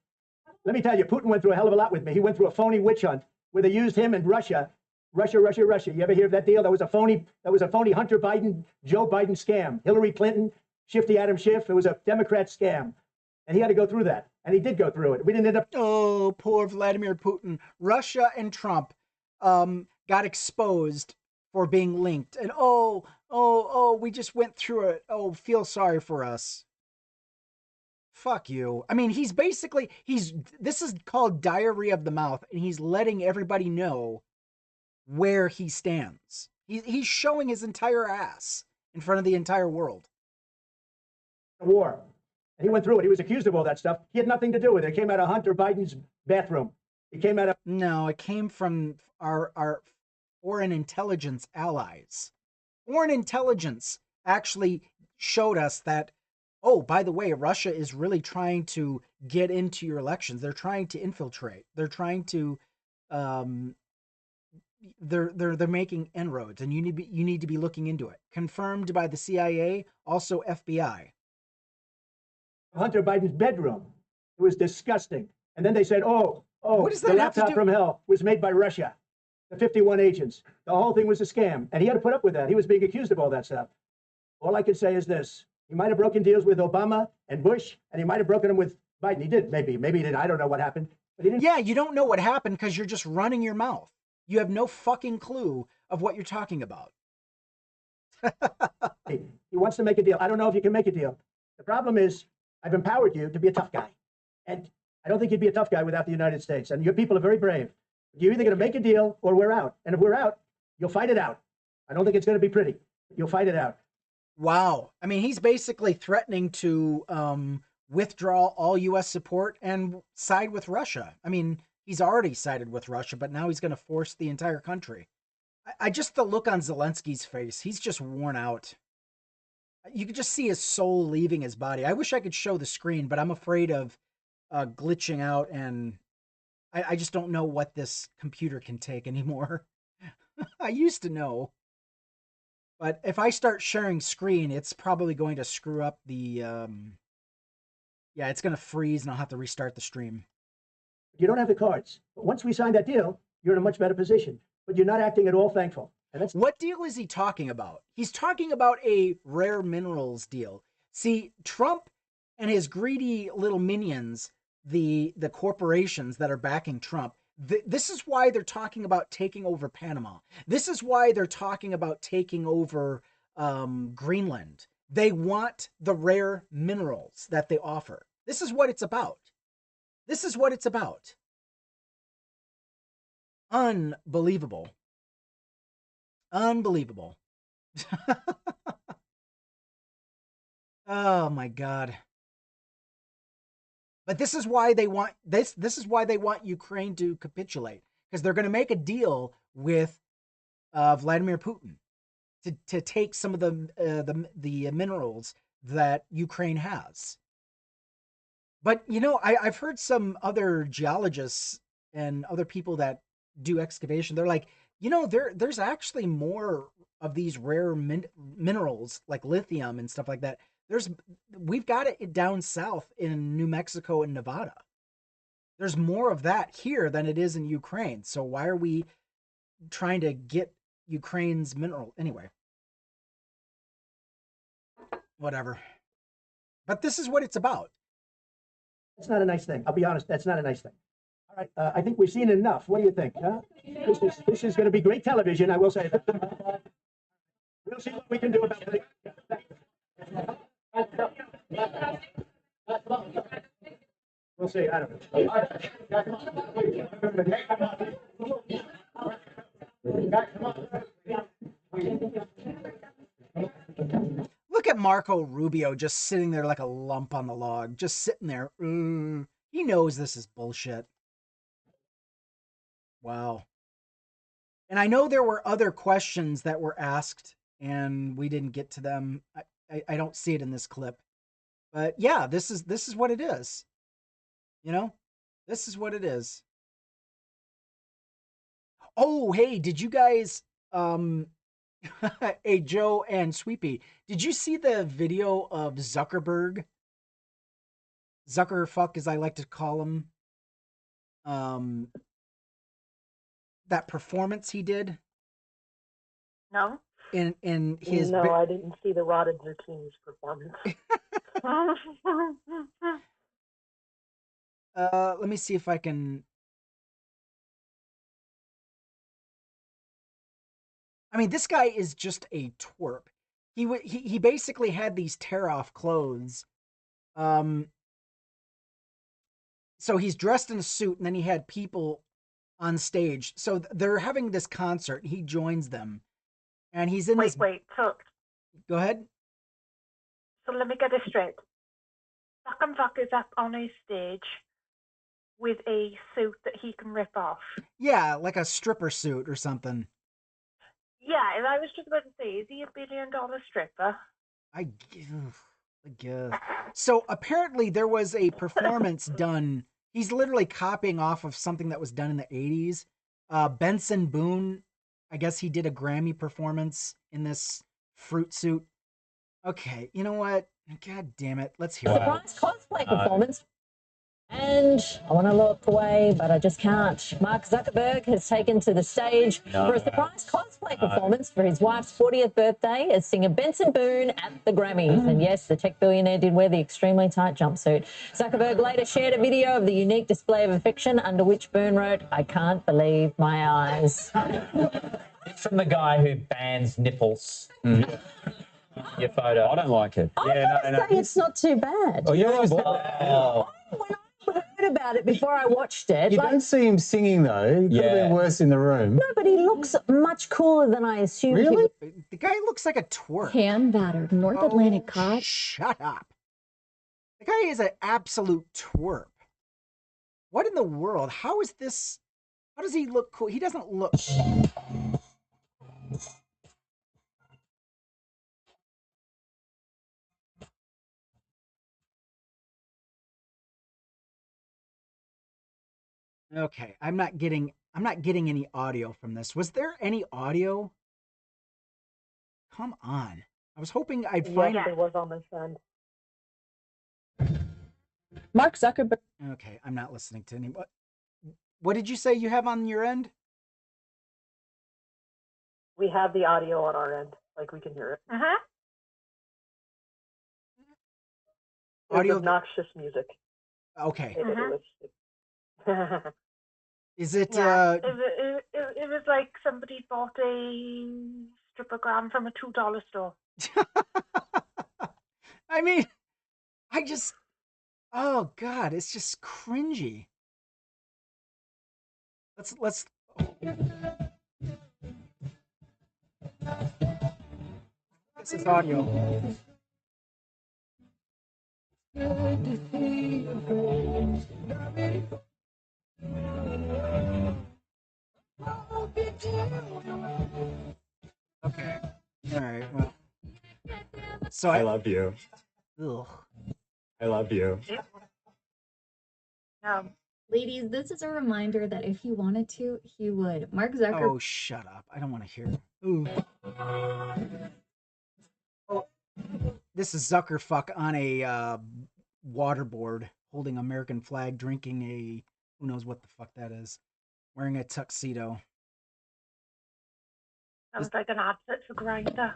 Let me tell you, Putin went through a hell of a lot with me. He went through a phony witch hunt where they used him and Russia. Russia. You ever hear of that deal? That was a phony Hunter Biden, Joe Biden scam. Hillary Clinton, Shifty Adam Schiff. It was a Democrat scam. And he had to go through that. And he did go through it. We didn't end up. Oh, poor Vladimir Putin. Russia and Trump got exposed for being linked. And we just went through it. Oh, feel sorry for us. Fuck you. I mean, this is called diarrhea of the mouth, and he's letting everybody know where he stands. He's showing his entire ass in front of the entire world. War. And he went through it. He was accused of all that stuff. He had nothing to do with it. It came out of Hunter Biden's bathroom. It came out of... No, it came from our foreign intelligence allies. Foreign intelligence actually showed us that, oh, by the way, Russia is really trying to get into your elections. They're trying to infiltrate. They're trying to, they're making inroads, and you need to be looking into it. Confirmed by the CIA, also FBI. Hunter Biden's bedroom. It was disgusting. And then they said, what does that the have to laptop do- from hell was made by Russia. The 51 agents. The whole thing was a scam. And he had to put up with that. He was being accused of all that stuff. All I can say is this. He might have broken deals with Obama and Bush, and he might have broken them with Biden. He did, maybe. Maybe he didn't. I don't know what happened. But he didn't. Yeah, you don't know what happened because you're just running your mouth. You have no fucking clue of what you're talking about. He wants to make a deal. I don't know if you can make a deal. The problem is, I've empowered you to be a tough guy. And I don't think you'd be a tough guy without the United States. And your people are very brave. You're either going to make a deal or we're out. And if we're out, you'll fight it out. I don't think it's going to be pretty. You'll fight it out. Wow. I mean, he's basically threatening to withdraw all U.S. support and side with Russia. I mean, he's already sided with Russia, but now he's going to force the entire country. I just, the look on Zelensky's face, he's just worn out. You could just see his soul leaving his body. I wish I could show the screen, but I'm afraid of glitching out, and I just don't know what this computer can take anymore. I used to know. But if I start sharing screen, it's probably going to screw up the... yeah, it's going to freeze, and I'll have to restart the stream. You don't have the cards. But once we sign that deal, you're in a much better position. But you're not acting at all thankful. And that's What deal is he talking about? He's talking about a rare minerals deal. See, Trump and his greedy little minions, the corporations that are backing Trump, this is why they're talking about taking over Panama. This is why they're talking about taking over Greenland. They want the rare minerals that they offer. This is what it's about. This is what it's about. Unbelievable. Unbelievable. Oh my God. But this is why they want this is why they want Ukraine to capitulate, because they're going to make a deal with Vladimir Putin to take some of the minerals that Ukraine has. But you know, I've heard some other geologists and other people that do excavation. They're like, you know, there's actually more of these rare minerals like lithium and stuff like that. We've got it down south in New Mexico and Nevada. There's more of that here than it is in Ukraine. So why are we trying to get Ukraine's mineral anyway? Whatever. But this is what it's about. That's not a nice thing. I'll be honest. That's not a nice thing. All right. I think we've seen enough. What do you think? Huh? This is going to be great television. I will say that. We'll see what we can do about it. We'll see. I don't know. Look at Marco Rubio just sitting there like a lump on the log, just sitting there. He knows this is bullshit. Wow. And I know there were other questions that were asked and we didn't get to them. I don't see it in this clip. But yeah, this is what it is. You know? This is what it is. Oh, hey, did you guys hey, Joe and Sweepy, did you see the video of Zuckerberg? Zuckerfuck, as I like to call him. That performance he did? No. In his No, I didn't see the rotted zucchinis performance. Let me see if I can. I mean, this guy is just a twerp. He basically had these tear-off clothes. So he's dressed in a suit, and then he had people on stage. So they're having this concert. He joins them, and he's in this. Wait. So go ahead. So let me get this straight. Zuck is up on a stage with a suit that he can rip off. Yeah, like a stripper suit or something. Yeah, and I was just about to say, is he $1 billion stripper? I guess. So apparently there was a performance done. He's literally copying off of something that was done in the 80s. Benson Boone, I guess he did a Grammy performance in this fruit suit. Okay, you know what? God damn it. Let's hear it. Surprise cosplay performance. And I want to look away, but I just can't. Mark Zuckerberg has taken to the stage for a surprise cosplay performance for his wife's 40th birthday as singer Benson Boone at the Grammys. And yes, the tech billionaire did wear the extremely tight jumpsuit. Zuckerberg later shared a video of the unique display of affection under which Boone wrote, "I can't believe my eyes." It's from the guy who bans nipples. Your photo. I don't like it. I say it's not too bad. Oh, yeah, When I heard about it before I watched it. You don't see him singing, though. He could have been worse in the room. No, but he looks much cooler than I assumed. Really? The guy looks like a twerp. Hand-battered North Atlantic cod. Shut up. The guy is an absolute twerp. What in the world? How is this? How does he look cool? He doesn't look. Okay, I'm not getting any audio from this. Was there any audio? Come on. I was hoping I'd find Yes, it was on this end. Mark Zuckerberg. Okay, I'm not listening to any. What did you say you have on your end? We have the audio on our end, like we can hear it. Uh-huh. It was Audio- obnoxious music. Okay. Is it? Yeah, it was like somebody bought a strippogram from a $2 store. I mean, I just. Oh God, it's just cringy. Let's. This is audio. Okay. All right. Well. So I love you. Ugh. I love you. Ladies, this is a reminder that if he wanted to, he would. Mark Zuckerberg. Oh, shut up! I don't want to hear. Ooh. Oh, this is Zuckerfuck on a waterboard, holding American flag, drinking a who knows what the fuck that is, wearing a tuxedo. Sounds like an outfit for Grindr.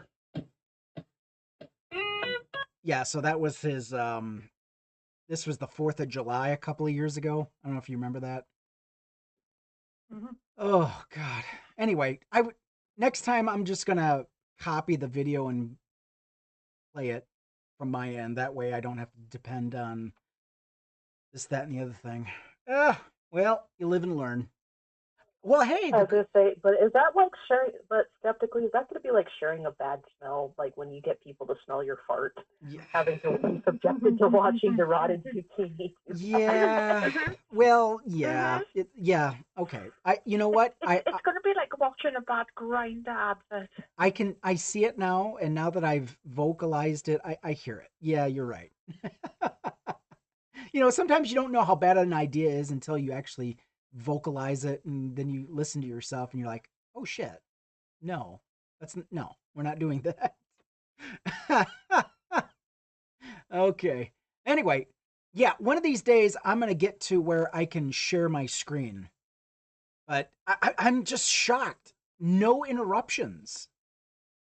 Yeah, so that was his. This was the 4th of July a couple of years ago. I don't know if you remember that. Mm-hmm. Oh God. Anyway, next time I'm just gonna copy the video and play it from my end. That way I don't have to depend on this, that, and the other thing. Well, you live and learn. Well, hey. I was gonna say, but is that like sharing? But skeptically, is that gonna be like sharing a bad smell? Like when you get people to smell your fart, having to be subjected to watching the rotted zucchini. Yeah. Well, yeah. Yeah. Okay. You know what? It's gonna be like watching a bad Grindr advert. I see it now, and now that I've vocalized it, I hear it. Yeah, you're right. Sometimes you don't know how bad an idea is until you actually vocalize it, and then you listen to yourself and you're like, oh shit, no, we're not doing that. Okay, anyway, yeah, one of these days I'm gonna get to where I can share my screen, but I'm just shocked. No interruptions.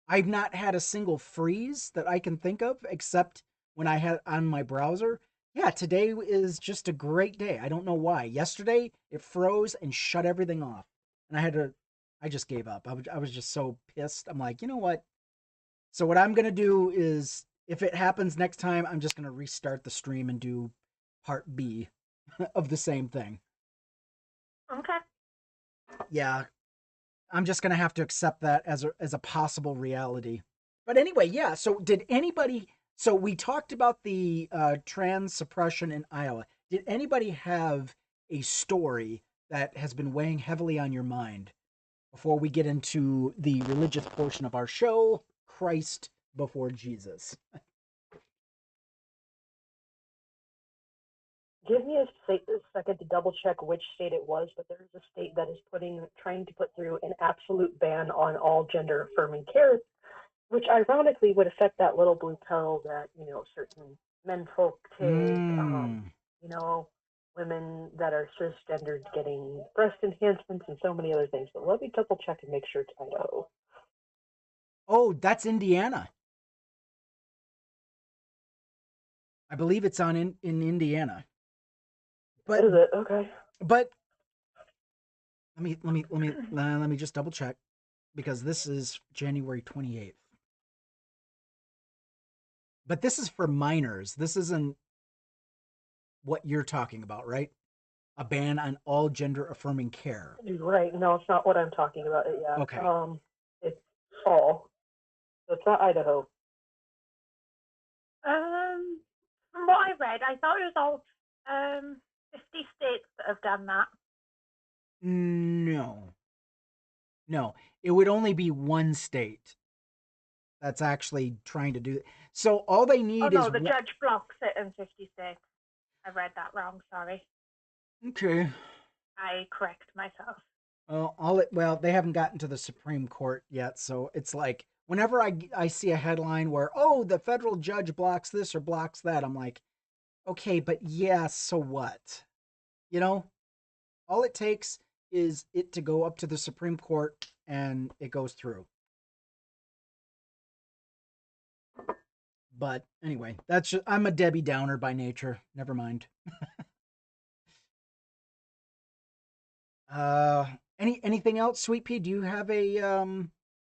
I've not had a single freeze that I can think of, except when I had on my browser. Yeah, today is just a great day. I don't know why. Yesterday, it froze and shut everything off. And I just gave up. I was just so pissed. I'm like, you know what? So what I'm going to do is, if it happens next time, I'm just going to restart the stream and do part B of the same thing. Okay. Yeah, I'm just going to have to accept that as a possible reality. But anyway, yeah, so so we talked about the trans suppression in Iowa. Did anybody have a story that has been weighing heavily on your mind before we get into the religious portion of our show, Christ before Jesus? Give me a second to double check which state it was, but there is a state that is trying to put through an absolute ban on all gender affirming care, which ironically would affect that little blue pill that, certain men folk take, women that are cisgendered getting breast enhancements and so many other things. But let me double check and make sure it's Idaho. Oh, that's Indiana. I believe it's in Indiana. But is it? Okay. But let me just double check, because this is January 28th. But this is for minors. This isn't what you're talking about, right? A ban on all gender affirming care. Right. No, it's not what I'm talking about. Yeah. Okay. It's fall. So it's not Idaho. From what I read, I thought it was all 50 states that have done that. No, it would only be one state that's actually trying to do it. So all they need is... the judge blocks it in 50 states. I read that wrong, sorry. Okay. I correct myself. Well, they haven't gotten to the Supreme Court yet, so it's like, whenever I see a headline where, the federal judge blocks this or blocks that, I'm like, okay, but yeah, so what? All it takes is it to go up to the Supreme Court and it goes through. But anyway, I'm a Debbie Downer by nature. Never mind. Anything else, Sweet Pea? Do you have a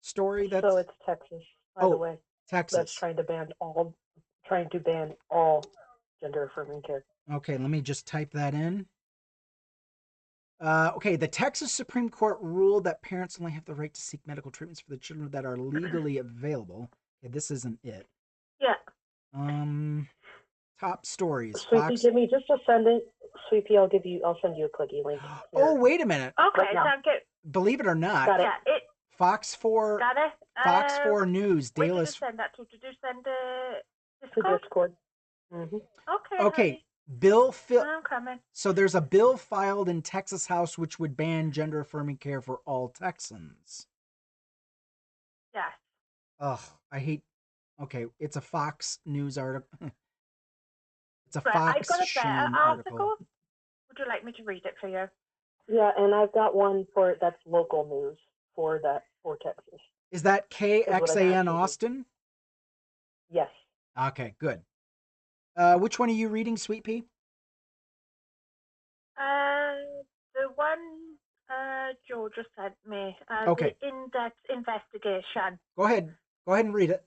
story that's So it's Texas, by the way. Texas. That's trying to ban all gender affirming care. Okay, let me just type that in. Okay, the Texas Supreme Court ruled that parents only have the right to seek medical treatments for the children that are legally available. Okay, this isn't it. Yeah. Top stories. Sweetie, give me just a second. Sweetie, I'll send you a clicky link. Oh, wait a minute. Okay, thank you. Believe it or not, Got it. Yeah, Fox 4 got it. Fox 4 News Where did you Dallas. send that to? Did you send a To Discord? Discord. Mm-hmm. Okay. Okay, bill I'm coming. So there's a bill filed in Texas House which would ban gender affirming care for all Texans. Yes. Ugh, I hate. Okay, it's a Fox News article. It's a Right, Fox I've got a shame better article. article. Would you like me to read it for you? Yeah, and I've got one that's local news for Texas. Is that KXAN Austin? Yes. Okay, good. Which one are you reading, Sweet Pea? The one Joe just sent me. Okay. The in-depth investigation. Go ahead and read it.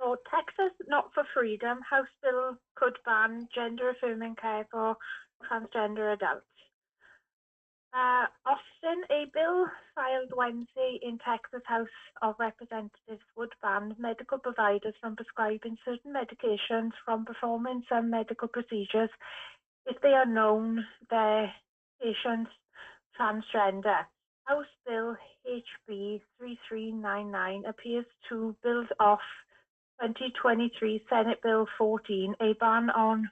So, Texas Not for Freedom House Bill could ban gender-affirming care for transgender adults. Austin, a bill filed Wednesday in Texas House of Representatives would ban medical providers from prescribing certain medications from performing some medical procedures if they are known their patients transgender. House Bill HB 3399 appears to build off 2023 Senate Bill 14, a ban on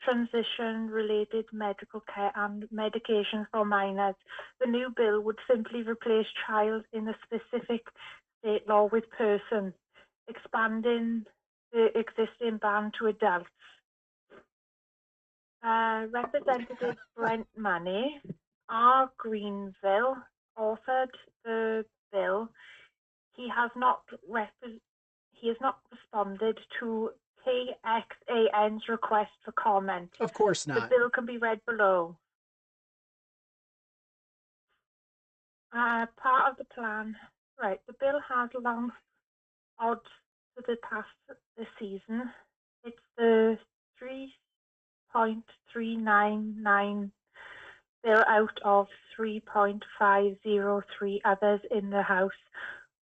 transition-related medical care and medications for minors. The new bill would simply replace child in a specific state law with person, expanding the existing ban to adults. Representative Brent Money, R. Greenville, authored the bill. He has not responded to KXAN's request for comment. Of course not. The bill can be read below. Part of the plan. Right, the bill has long odds to the past this season. It's the 3.399 bill out of 3.503 others in the House,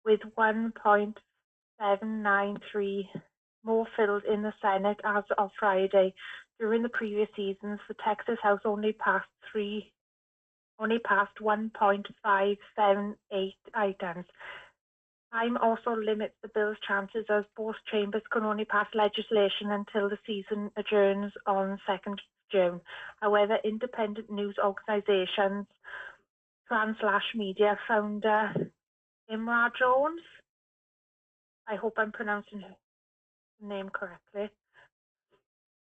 with 1.793 more filled in the Senate as of Friday. During the previous seasons, the Texas House only passed 1.578 items. Time also limits the bill's chances, as both chambers can only pass legislation until the season adjourns on 2nd June. However, independent news organizations, Trans/Media founder Imra Jones, I hope I'm pronouncing her name correctly,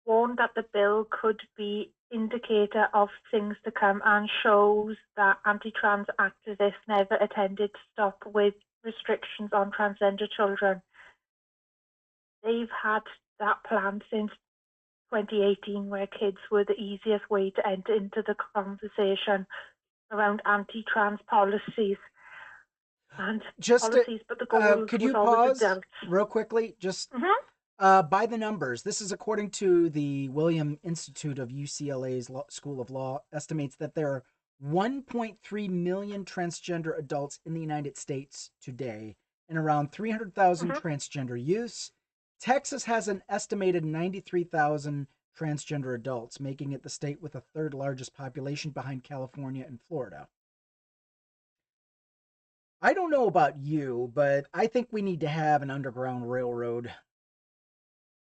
warned that the bill could be indicator of things to come and shows that anti-trans activists never intended to stop with restrictions on transgender children. They've had that plan since 2018, where kids were the easiest way to enter into the conversation around anti-trans policies. And Just policies, but the goal could was you always pause adults. real quickly? Just by the numbers. This is according to the William Institute of UCLA's School of Law, estimates that there are 1.3 million transgender adults in the United States today and around 300,000 transgender youths. Texas has an estimated 93,000 transgender adults, making it the state with the third largest population behind California and Florida. I don't know about you, but I think we need to have an underground railroad.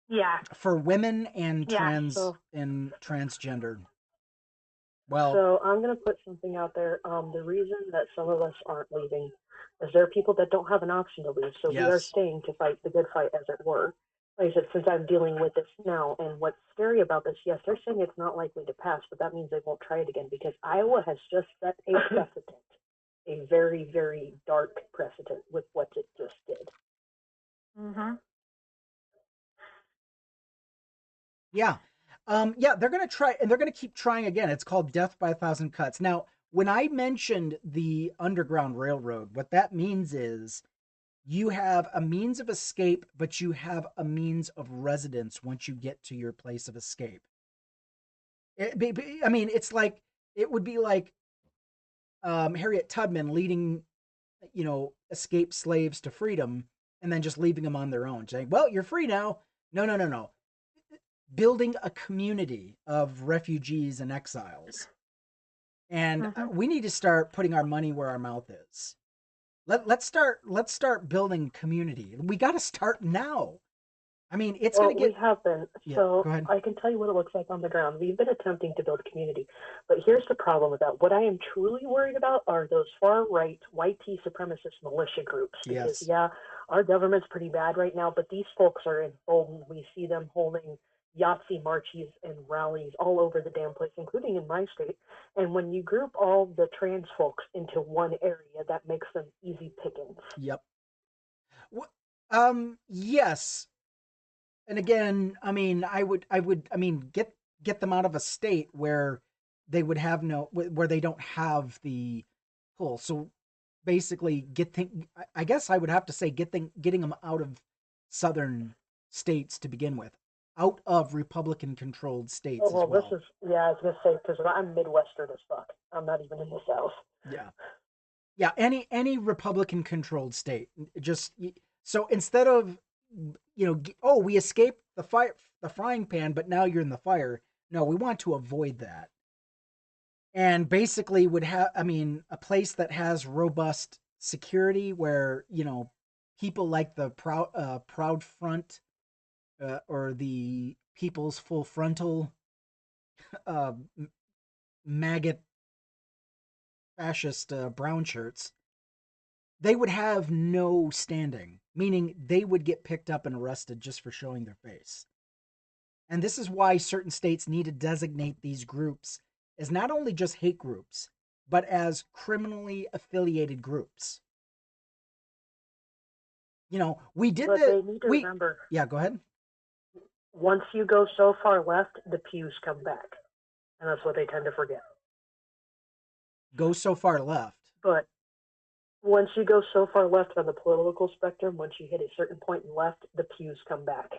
Yeah. For women and So transgender. Well, so I'm going to put something out there. The reason that some of us aren't leaving is there are people that don't have an option to leave. So we are Yes. staying to fight the good fight, as it were. Like I said, since I'm dealing with this now, and what's scary about this, yes, they're saying it's not likely to pass, but that means they won't try it again, because Iowa has just set a precedent, a very, very dark precedent with what it just did. Mm-hmm. Yeah. Yeah, they're going to try, and they're going to keep trying again. It's called Death by a Thousand Cuts. Now, when I mentioned the Underground Railroad, what that means is you have a means of escape, but you have a means of residence once you get to your place of escape. I mean, it's like, it would be like Harriet Tubman leading, escaped slaves to freedom and then just leaving them on their own, saying, well, you're free now. No, no, no, no. Building a community of refugees and exiles. And we need to start putting our money where our mouth is. Let's start building community. We got to start now. I mean, it's going to get. We have been. Yeah, So go ahead. I can tell you what it looks like on the ground. We've been attempting to build community, but here's the problem with that. What I am truly worried about are those far right white tea supremacist militia groups. Because Yes. our government's pretty bad right now, but these folks are in full. We see them holding Yahtzee marches and rallies all over the damn place, including in my state. And when you group all the trans folks into one area, that makes them easy pickings. Yep. Yes. And again, I mean, I mean, get them out of a state where they would have where they don't have the pull. So basically, I guess I would have to say getting them out of southern states to begin with, out of Republican-controlled states. Oh, well, as well. this is, I was going to say, because I'm Midwestern as fuck. I'm not even in the South. Yeah. Yeah, any Republican-controlled state. Just so instead of we escaped the frying pan, but now you're in the fire. No, we want to avoid that. And basically would have, I mean, a place that has robust security where, people like the Proud Front or the People's Full Frontal maggot fascist brown shirts, they would have no standing, meaning they would get picked up and arrested just for showing their face. And this is why certain states need to designate these groups as not only just hate groups, but as criminally affiliated groups. We did But they need to remember. Yeah, go ahead. Once you go so far left, the pews come back. And that's what they tend to forget. Go so far left. But once you go so far left on the political spectrum, once you hit a certain point in left, the pews come back.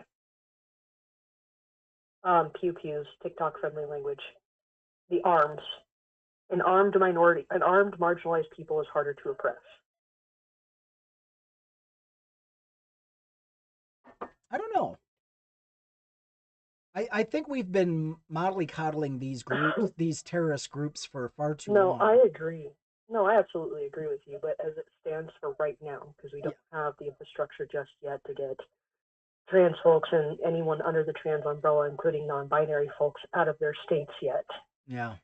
Pews, TikTok-friendly language. The arms. An armed marginalized people is harder to oppress. I don't know. I think we've been mollycoddling these groups, these terrorist groups, for far too long. No, I agree. No, I absolutely agree with you. But as it stands for right now, because we don't have the infrastructure just yet to get trans folks and anyone under the trans umbrella, including non-binary folks, out of their states yet. Yeah.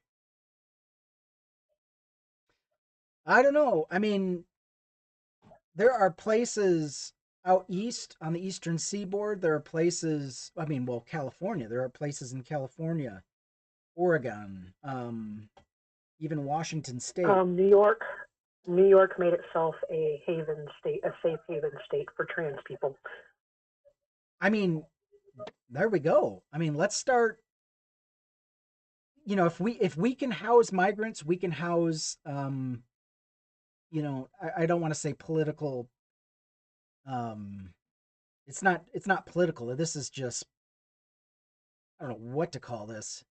I don't know. I mean, there are places out east on the eastern seaboard. There are places, California. There are places in California, Oregon, even Washington State. New York made itself a haven state, a safe haven state for trans people. I mean, there we go. I mean, let's start. If we can house migrants, we can house. I don't want to say political. It's not political. This is just, I don't know what to call this.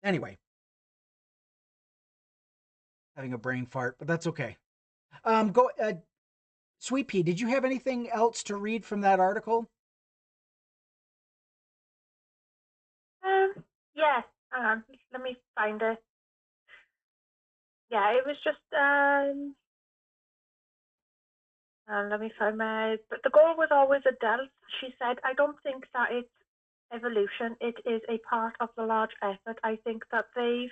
Anyway, having a brain fart, but that's okay. Sweet Pea, did you have anything else to read from that article? Yeah. Let me find it. Yeah, it was just let me find but the goal was always adults. She said, I don't think that it's evolution. It is a part of the large effort. I think that they've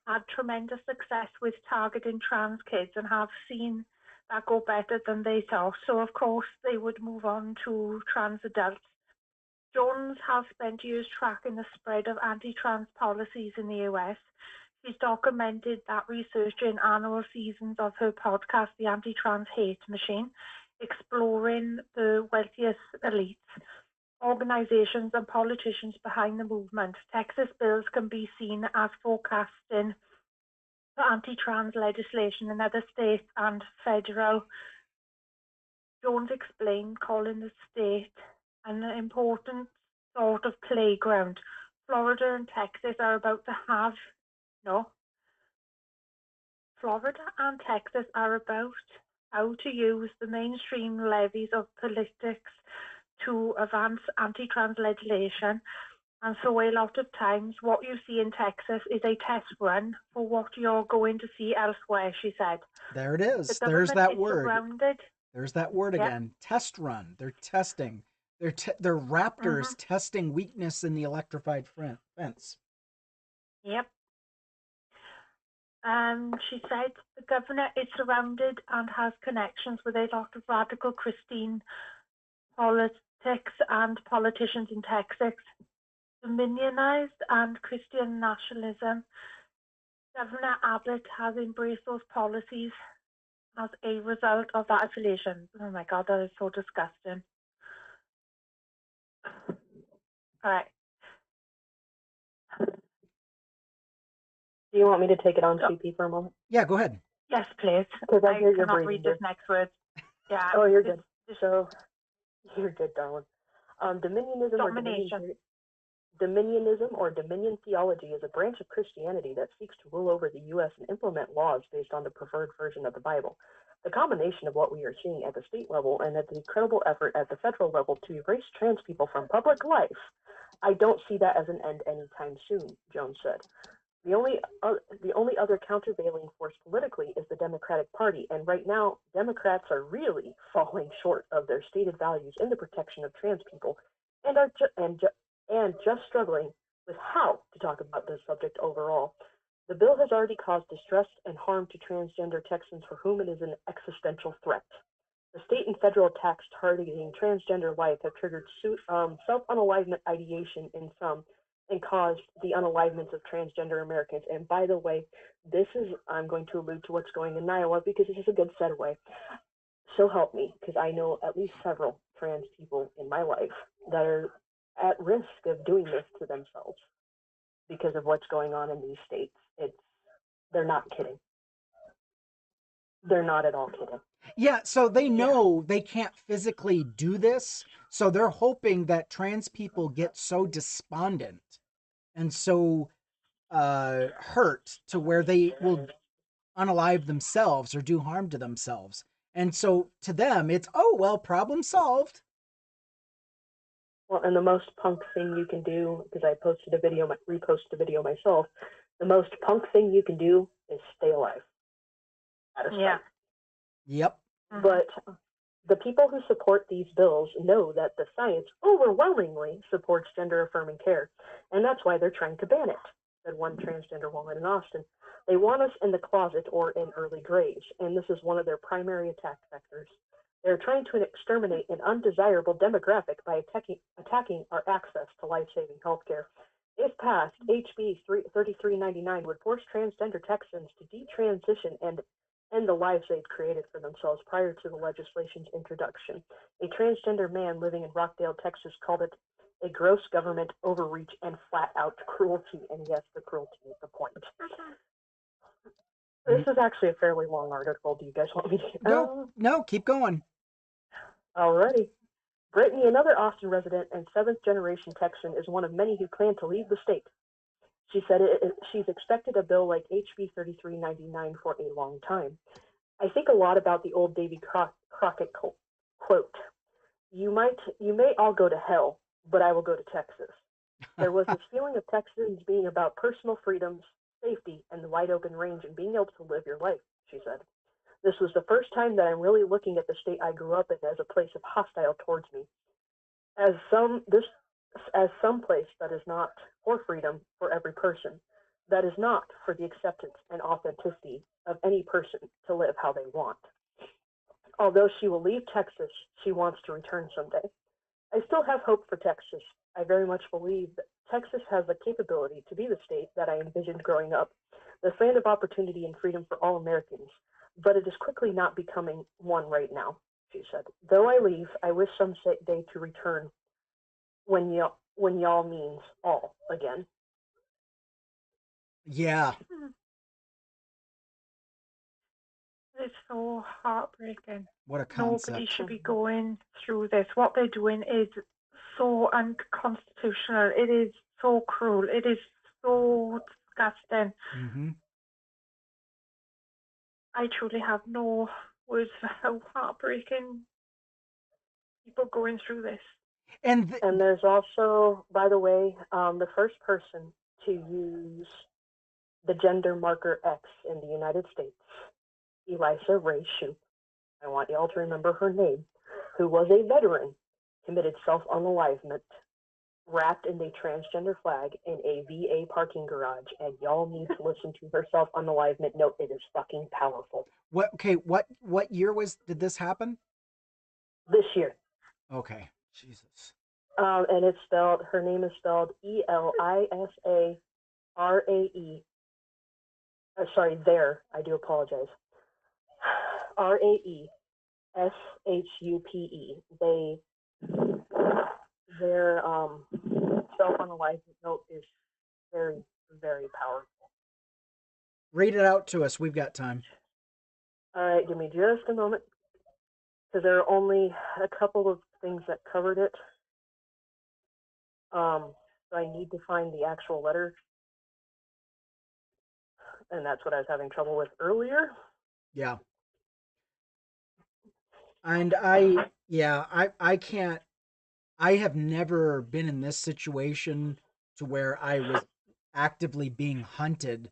had tremendous success with targeting trans kids and have seen that go better than they thought. So of course they would move on to trans adults. Jones has spent years tracking the spread of anti-trans policies in the US. She's documented that research in annual seasons of her podcast, The Anti-Trans Hate Machine, exploring the wealthiest elites, organizations and politicians behind the movement. Texas bills can be seen as forecasting for anti-trans legislation in other states and federal. Jones explained, calling the state an important sort of playground. Florida and Texas are about to have, Florida and Texas are about how to use the mainstream levies of politics to advance anti-trans legislation. And so a lot of times what you see in Texas is a test run for what you're going to see elsewhere, she said. There it is. The There's that government is word. surrounded. There's that word Yep. again. Test run. They're testing. They're raptors testing weakness in the electrified fence. Yep. She said the governor is surrounded and has connections with a lot of radical Christian politics and politicians in Texas. Dominionized and Christian nationalism. Governor Abbott has embraced those policies as a result of that affiliation. Oh my God, that is so disgusting. All right. Do you want me to take it on CP for a moment? Yeah, go ahead. Yes, please. Because I hear you're cannot breathing. read this next word. Yeah. Oh, you're good. So, you're good, darling. Dominionism Domination. Dominionism or dominion theology is a branch of Christianity that seeks to rule over the U.S. and implement laws based on the preferred version of the Bible. The combination of what we are seeing at the state level and at the incredible effort at the federal level to erase trans people from public life, I don't see that as an end anytime soon, Jones said. The only other countervailing force politically is the Democratic Party, and right now, Democrats are really falling short of their stated values in the protection of trans people, and are just struggling with how to talk about this subject overall. The bill has already caused distress and harm to transgender Texans for whom it is an existential threat. The state and federal attacks targeting transgender life have triggered self-unalignment ideation in some and caused the unalignment of transgender Americans. And by the way, I'm going to allude to what's going in Iowa because this is a good segue. So help me, because I know at least several trans people in my life that are at risk of doing this to themselves because of what's going on in these states. They're not kidding. They're not at all kidding. Yeah, so they know they can't physically do this, so they're hoping that trans people get so despondent and so hurt to where they will unalive themselves or do harm to themselves. And so to them, it's, oh, well, problem solved. Well, and the most punk thing you can do, because I reposted a video myself, the most punk thing you can do is stay alive. Yeah. Yep. But the people who support these bills know that the science overwhelmingly supports gender-affirming care, and that's why they're trying to ban it, said one transgender woman in Austin. They want us in the closet or in early graves, and this is one of their primary attack vectors. They're trying to exterminate an undesirable demographic by attacking our access to life-saving health care. If passed, HB 3399 would force transgender Texans to detransition and end the lives they'd created for themselves prior to the legislation's introduction. A transgender man living in Rockdale, Texas, called it a gross government overreach and flat-out cruelty. And yes, the cruelty is the point. This is actually a fairly long article. Do you guys want me to? No, keep going. Alrighty. Brittany, another Austin resident and seventh-generation Texan, is one of many who plan to leave the state. She said she's expected a bill like HB 3399 for a long time. I think a lot about the old Davy Crockett quote, you may all go to hell, but I will go to Texas. There was this feeling of Texans being about personal freedoms, safety, and the wide open range and being able to live your life, she said. This was the first time that I'm really looking at the state I grew up in as a place of hostile towards me. As some place that is not for freedom for every person, that is not for the acceptance and authenticity of any person to live how they want. Although she will leave Texas, she wants to return someday. I still have hope for Texas. I very much believe Texas has the capability to be the state that I envisioned growing up, the land of opportunity and freedom for all Americans, but it is quickly not becoming one right now, she said. Though I leave, I wish some day to return when y'all means all again. Yeah. It's so heartbreaking. What a Nobody concept. should be going through this. What they're doing is so unconstitutional. It is so cruel. It is so disgusting. Mm-hmm. I truly have no words for how heartbreaking people going through this. And there's also, by the way, the first person to use the gender marker X in the United States, Elisa Ray Shoup. I want y'all to remember her name, who was a veteran, committed self-unalivement, wrapped in a transgender flag in a VA parking garage, and y'all need to listen to her self-unalivement note. It is fucking powerful. What year did this happen? This year. Okay. Jesus. And it's spelled, her name is spelled Elisarae. Sorry, there. I do apologize. Raeshupe. Their self-unalivement note is very, very powerful. Read it out to us. We've got time. All right, give me just a moment, because there are only a couple of things that covered it. So I need to find the actual letter, and that's what I was having trouble with earlier. Yeah. And I can't, I have never been in this situation to where I was actively being hunted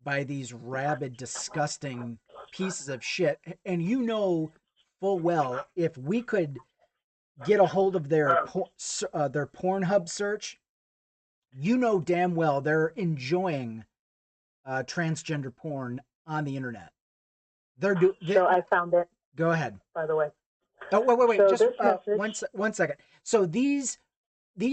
by these rabid, disgusting pieces of shit. And you know full well, if we could get a hold of their Pornhub search, you know damn well they're enjoying transgender porn on the internet. So I found it. Go ahead. By the way. Oh, wait. So Just one second. So these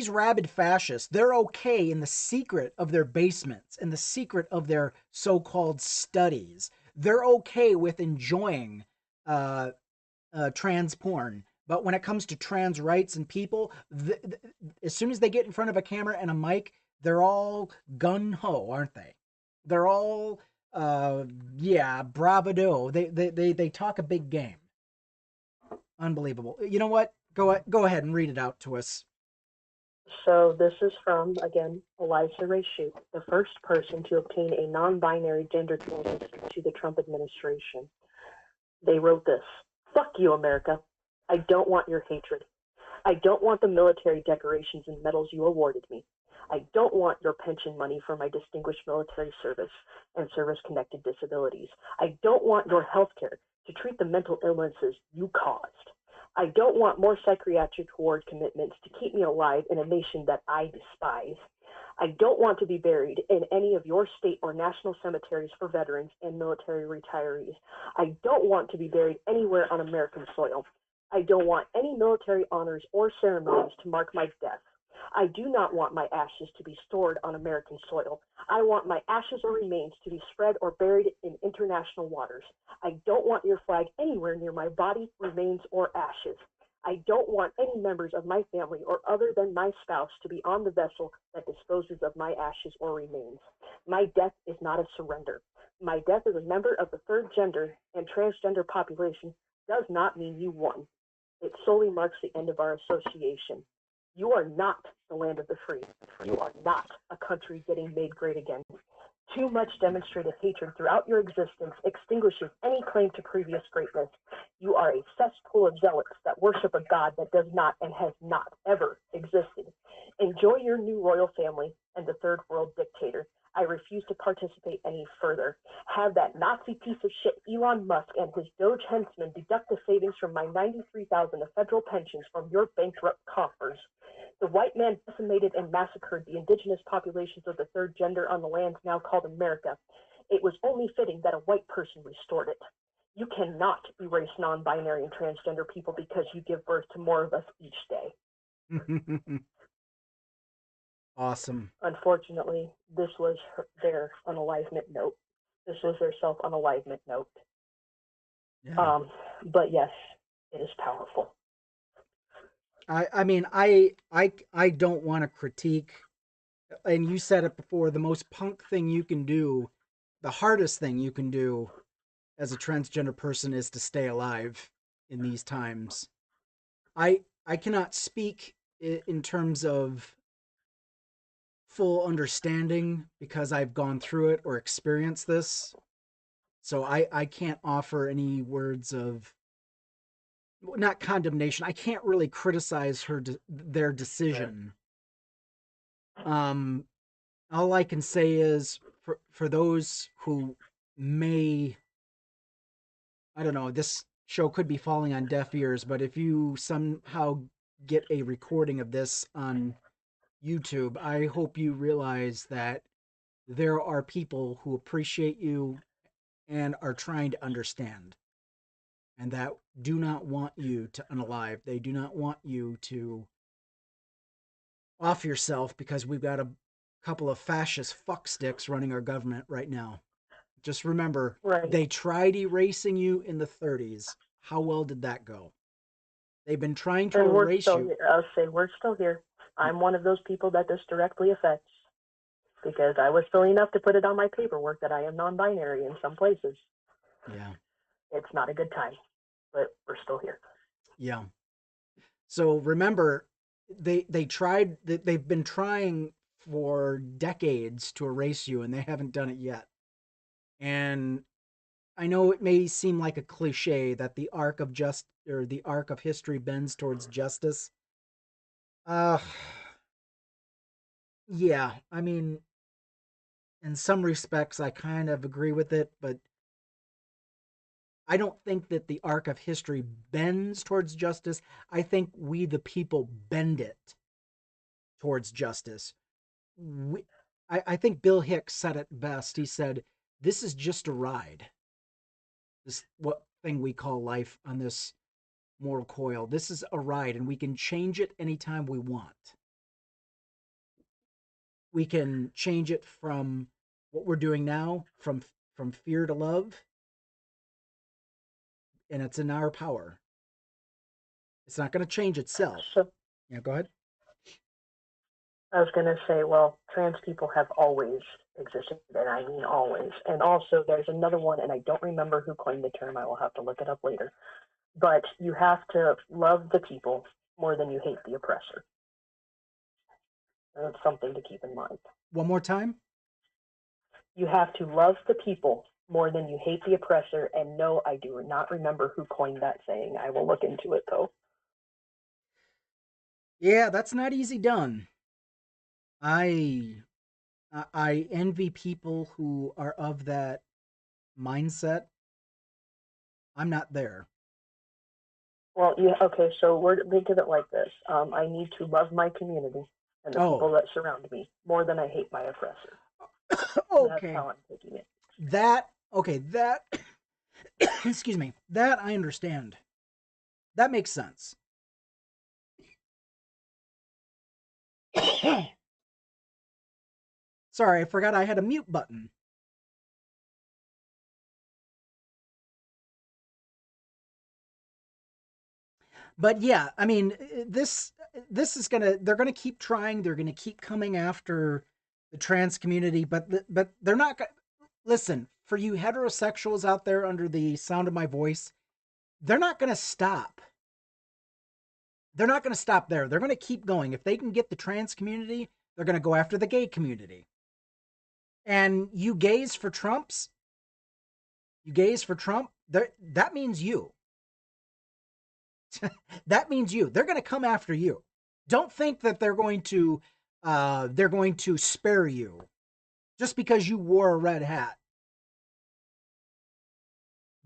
rabid fascists, they're okay in the secret of their basements, in the secret of their so-called studies. They're okay with enjoying trans porn. But when it comes to trans rights and people, as soon as they get in front of a camera and a mic, they're all gun-ho, aren't they? They're all, bravado. They talk a big game. Unbelievable. You know what? Go ahead and read it out to us. So this is from, again, Elisa Ray Shoup, the first person to obtain a non-binary gender transition to the Trump administration. They wrote this: "Fuck you, America. I don't want your hatred. I don't want the military decorations and medals you awarded me. I don't want your pension money for my distinguished military service and service-connected disabilities. I don't want your health care to treat the mental illnesses you caused. I don't want more psychiatric ward commitments to keep me alive in a nation that I despise. I don't want to be buried in any of your state or national cemeteries for veterans and military retirees. I don't want to be buried anywhere on American soil. I don't want any military honors or ceremonies to mark my death. I do not want my ashes to be stored on American soil. I want my ashes or remains to be spread or buried in international waters. I don't want your flag anywhere near my body, remains, or ashes. I don't want any members of my family or other than my spouse to be on the vessel that disposes of my ashes or remains. My death is not a surrender. My death as a member of the third gender and transgender population does not mean you won. It solely marks the end of our association. You are not the land of the free. You are not a country getting made great again. Too much demonstrated hatred throughout your existence extinguishes any claim to previous greatness. You are a cesspool of zealots that worship a God that does not and has not ever existed. Enjoy your new royal family and the third world dictator. I refuse to participate any further. Have that Nazi piece of shit Elon Musk and his Doge henchmen deduct the savings from my $93,000 of federal pensions from your bankrupt coffers. The white man decimated and massacred the indigenous populations of the third gender on the lands now called America. It was only fitting that a white person restored it. You cannot erase non-binary and transgender people because you give birth to more of us each day." Awesome. Unfortunately, this was their unalivement note. This was their self-unalivement note. Yeah. But yes, it is powerful. I mean, I don't want to critique, and you said it before, the most punk thing you can do, the hardest thing you can do as a transgender person is to stay alive in these times. I cannot speak in terms of full understanding because I've gone through it or experienced this. So I can't offer any words of, not condemnation. I can't really criticize their decision. All I can say is for those who may, I don't know, this show could be falling on deaf ears, but if you somehow get a recording of this on YouTube, I hope you realize that there are people who appreciate you and are trying to understand, and that do not want you to unalive. They do not want you to off yourself because we've got a couple of fascist fucksticks running our government right now. Just remember, they tried erasing you in the 30s. How well did that go? They've been trying to erase you. Here. I'll say we're still here. I'm one of those people that this directly affects because I was silly enough to put it on my paperwork that I am non-binary in some places. Yeah. It's not a good time, but we're still here. Yeah. So remember, they've been trying for decades to erase you, and they haven't done it yet. And I know it may seem like a cliche that the arc of the arc of history bends towards justice. Yeah, I mean, in some respects, I kind of agree with it, but I don't think that the arc of history bends towards justice. I think we, the people, bend it towards justice. I think Bill Hicks said it best. He said, "This is just a ride. This what thing we call life on this mortal coil. This is a ride, and we can change it anytime we want. We can change it from what we're doing now, from fear to love, and it's in our power. It's not going to change itself." Yeah, go ahead. I was going to say, well, trans people have always existed, and I mean always. And also, there's another one, and I don't remember who coined the term. I will have to look it up later. But you have to love the people more than you hate the oppressor. That's something to keep in mind. One more time. You have to love the people more than you hate the oppressor. And no, I do not remember who coined that saying. I will look into it, though. Yeah, that's not easy done. I envy people who are of that mindset. I'm not there. Well, yeah, okay, so think of it like this. I need to love my community and the people that surround me more than I hate my oppressor. Okay. That's how I'm taking it. That excuse me, that I understand. That makes sense. Sorry, I forgot I had a mute button. But yeah, I mean, this is they're gonna keep trying. They're gonna keep coming after the trans community, but they're not gonna listen. For you heterosexuals out there under the sound of my voice, they're not gonna stop. They're not gonna stop there. They're gonna keep going. If they can get the trans community, they're gonna go after the gay community. And you gays for Trump, that means you. That means you. They're going to come after you. Don't think that they're going to spare you just because you wore a red hat.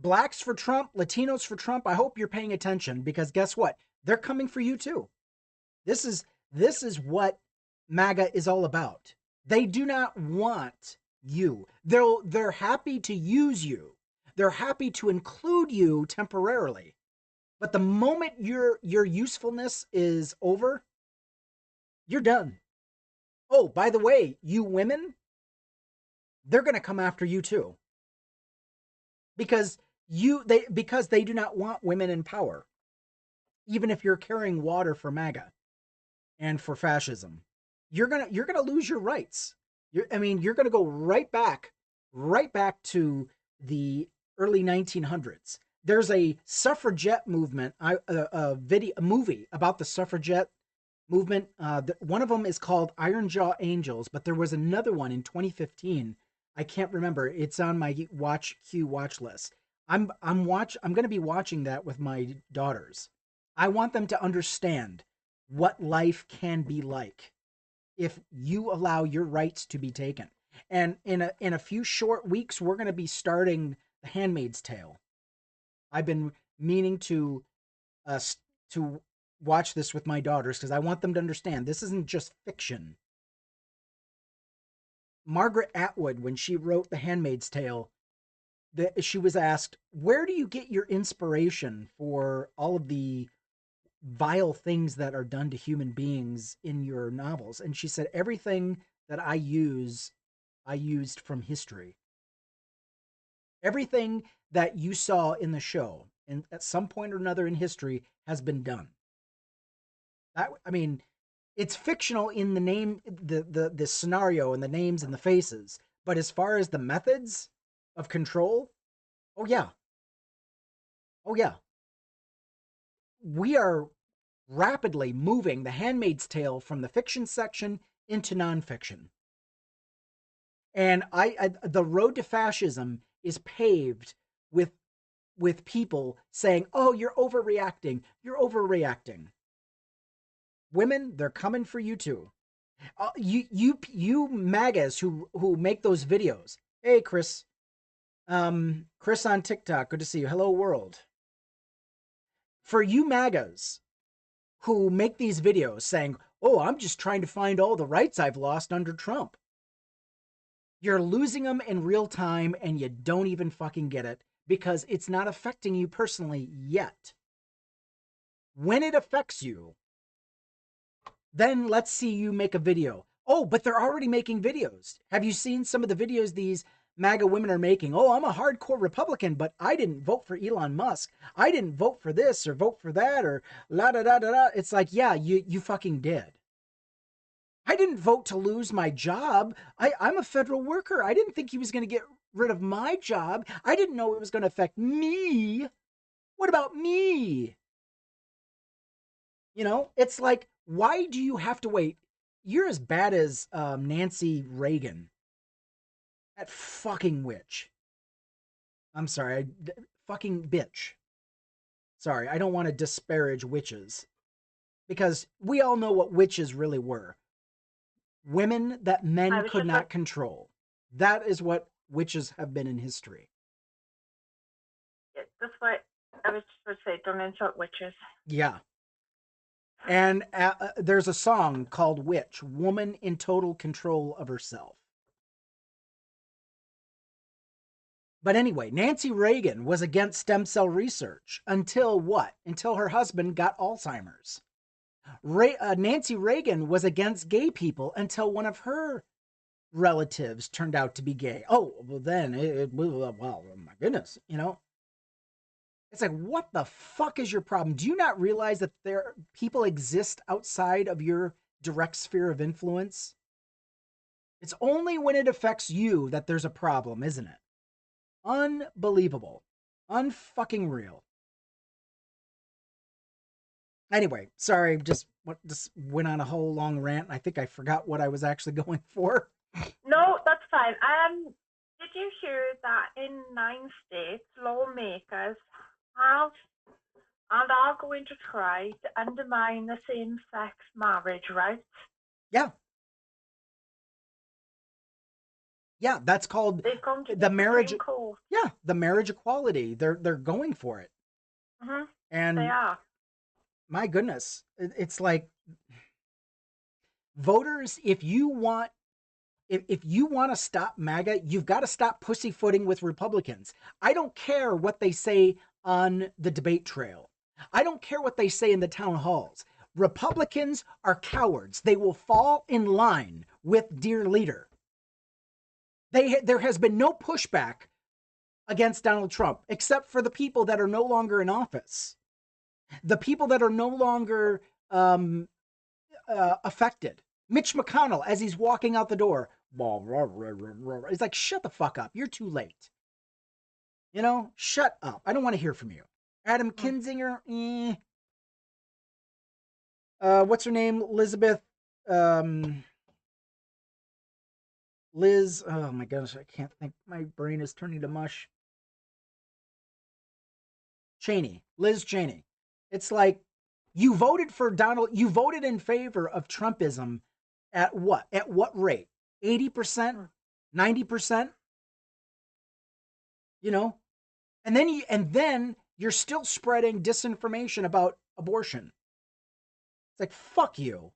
Blacks for Trump, Latinos for Trump. I hope you're paying attention because guess what? They're coming for you too. This is what MAGA is all about. They do not want you. They're happy to use you. They're happy to include you temporarily. But the moment your usefulness is over, you're done. Oh, by the way, you women, they're going to come after you too. Because they do not want women in power. Even if you're carrying water for MAGA and for fascism, you're going to lose your rights. You're going to go right back to the early 1900s. There's a suffragette movement, a movie about the suffragette movement. One of them is called Iron Jaw Angels, but there was another one in 2015. I can't remember. It's on my watch list. I'm going to be watching that with my daughters. I want them to understand what life can be like if you allow your rights to be taken. And in a few short weeks, we're going to be starting The Handmaid's Tale. I've been meaning to watch this with my daughters because I want them to understand this isn't just fiction. Margaret Atwood, when she wrote The Handmaid's Tale, she was asked, where do you get your inspiration for all of the vile things that are done to human beings in your novels? And she said, everything that I used from history. Everything that you saw in the show, and at some point or another in history, has been done. It's fictional in the name, the scenario and the names and the faces, but as far as the methods of control, oh yeah. We are rapidly moving The Handmaid's Tale from the fiction section into nonfiction. And the road to fascism is paved with people saying, oh, you're overreacting. Women, they're coming for you too. You MAGAs who make those videos. Hey, Chris. Chris on TikTok. Good to see you. Hello, world. For you MAGAs who make these videos saying, oh, I'm just trying to find all the rights I've lost under Trump. You're losing them in real time and you don't even fucking get it because it's not affecting you personally yet. When it affects you, then let's see you make a video. Oh, but they're already making videos. Have you seen some of the videos these MAGA women are making? Oh, I'm a hardcore Republican, but I didn't vote for Elon Musk. I didn't vote for this or vote for that or la da da da da. It's like, yeah, you fucking did. I didn't vote to lose my job. I'm a federal worker. I didn't think he was going to get rid of my job. I didn't know it was going to affect me. What about me? It's like, why do you have to wait? You're as bad as Nancy Reagan. That fucking witch. I'm sorry, fucking bitch. Sorry, I don't want to disparage witches. Because we all know what witches really were. Women that men could not control. That is what witches have been in history. That's what I was just going to say. Don't insult witches. Yeah. And there's a song called Witch, Woman in Total Control of Herself. But anyway, Nancy Reagan was against stem cell research until what? Until her husband got Alzheimer's. Nancy Reagan was against gay people until one of her relatives turned out to be gay. Oh, well then, well, my goodness, It's like, what the fuck is your problem? Do you not realize that people exist outside of your direct sphere of influence? It's only when it affects you that there's a problem, isn't it? Unbelievable. Unfucking real. Anyway, sorry, just went on a whole long rant. I think I forgot what I was actually going for. No, that's fine. Did you hear that in 9 states, lawmakers have and are going to try to undermine the same-sex marriage rights? Yeah. Yeah, that's called the marriage. Yeah, the marriage equality. They're going for it. Mm-hmm. And they are. My goodness, it's like voters. If you want to stop MAGA, you've got to stop pussyfooting with Republicans. I don't care what they say on the debate trail. I don't care what they say in the town halls. Republicans are cowards. They will fall in line with dear leader. There has been no pushback against Donald Trump, except for the people that are no longer in office. The people that are no longer affected. Mitch McConnell, as he's walking out the door, he's like, shut the fuck up. You're too late. You know, shut up. I don't want to hear from you. Adam Kinzinger, what's her name? Elizabeth, Liz, oh my gosh, I can't think. My brain is turning to mush. Cheney, Liz Cheney. It's like, you voted for Donald, you voted in favor of Trumpism at what? At what rate? 80%? 90%? You know? And then you're still spreading disinformation about abortion. It's like, fuck you.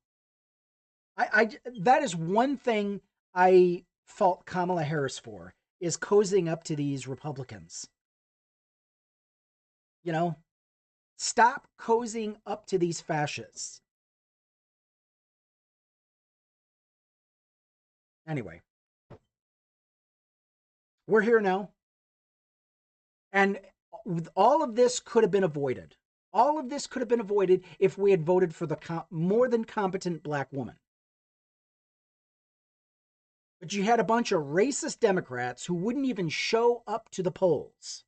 That is one thing I fault Kamala Harris for, is cozying up to these Republicans. You know? Stop cozying up to these fascists. Anyway. We're here now. And all of this could have been avoided. All of this could have been avoided if we had voted for the more than competent black woman. But you had a bunch of racist Democrats who wouldn't even show up to the polls.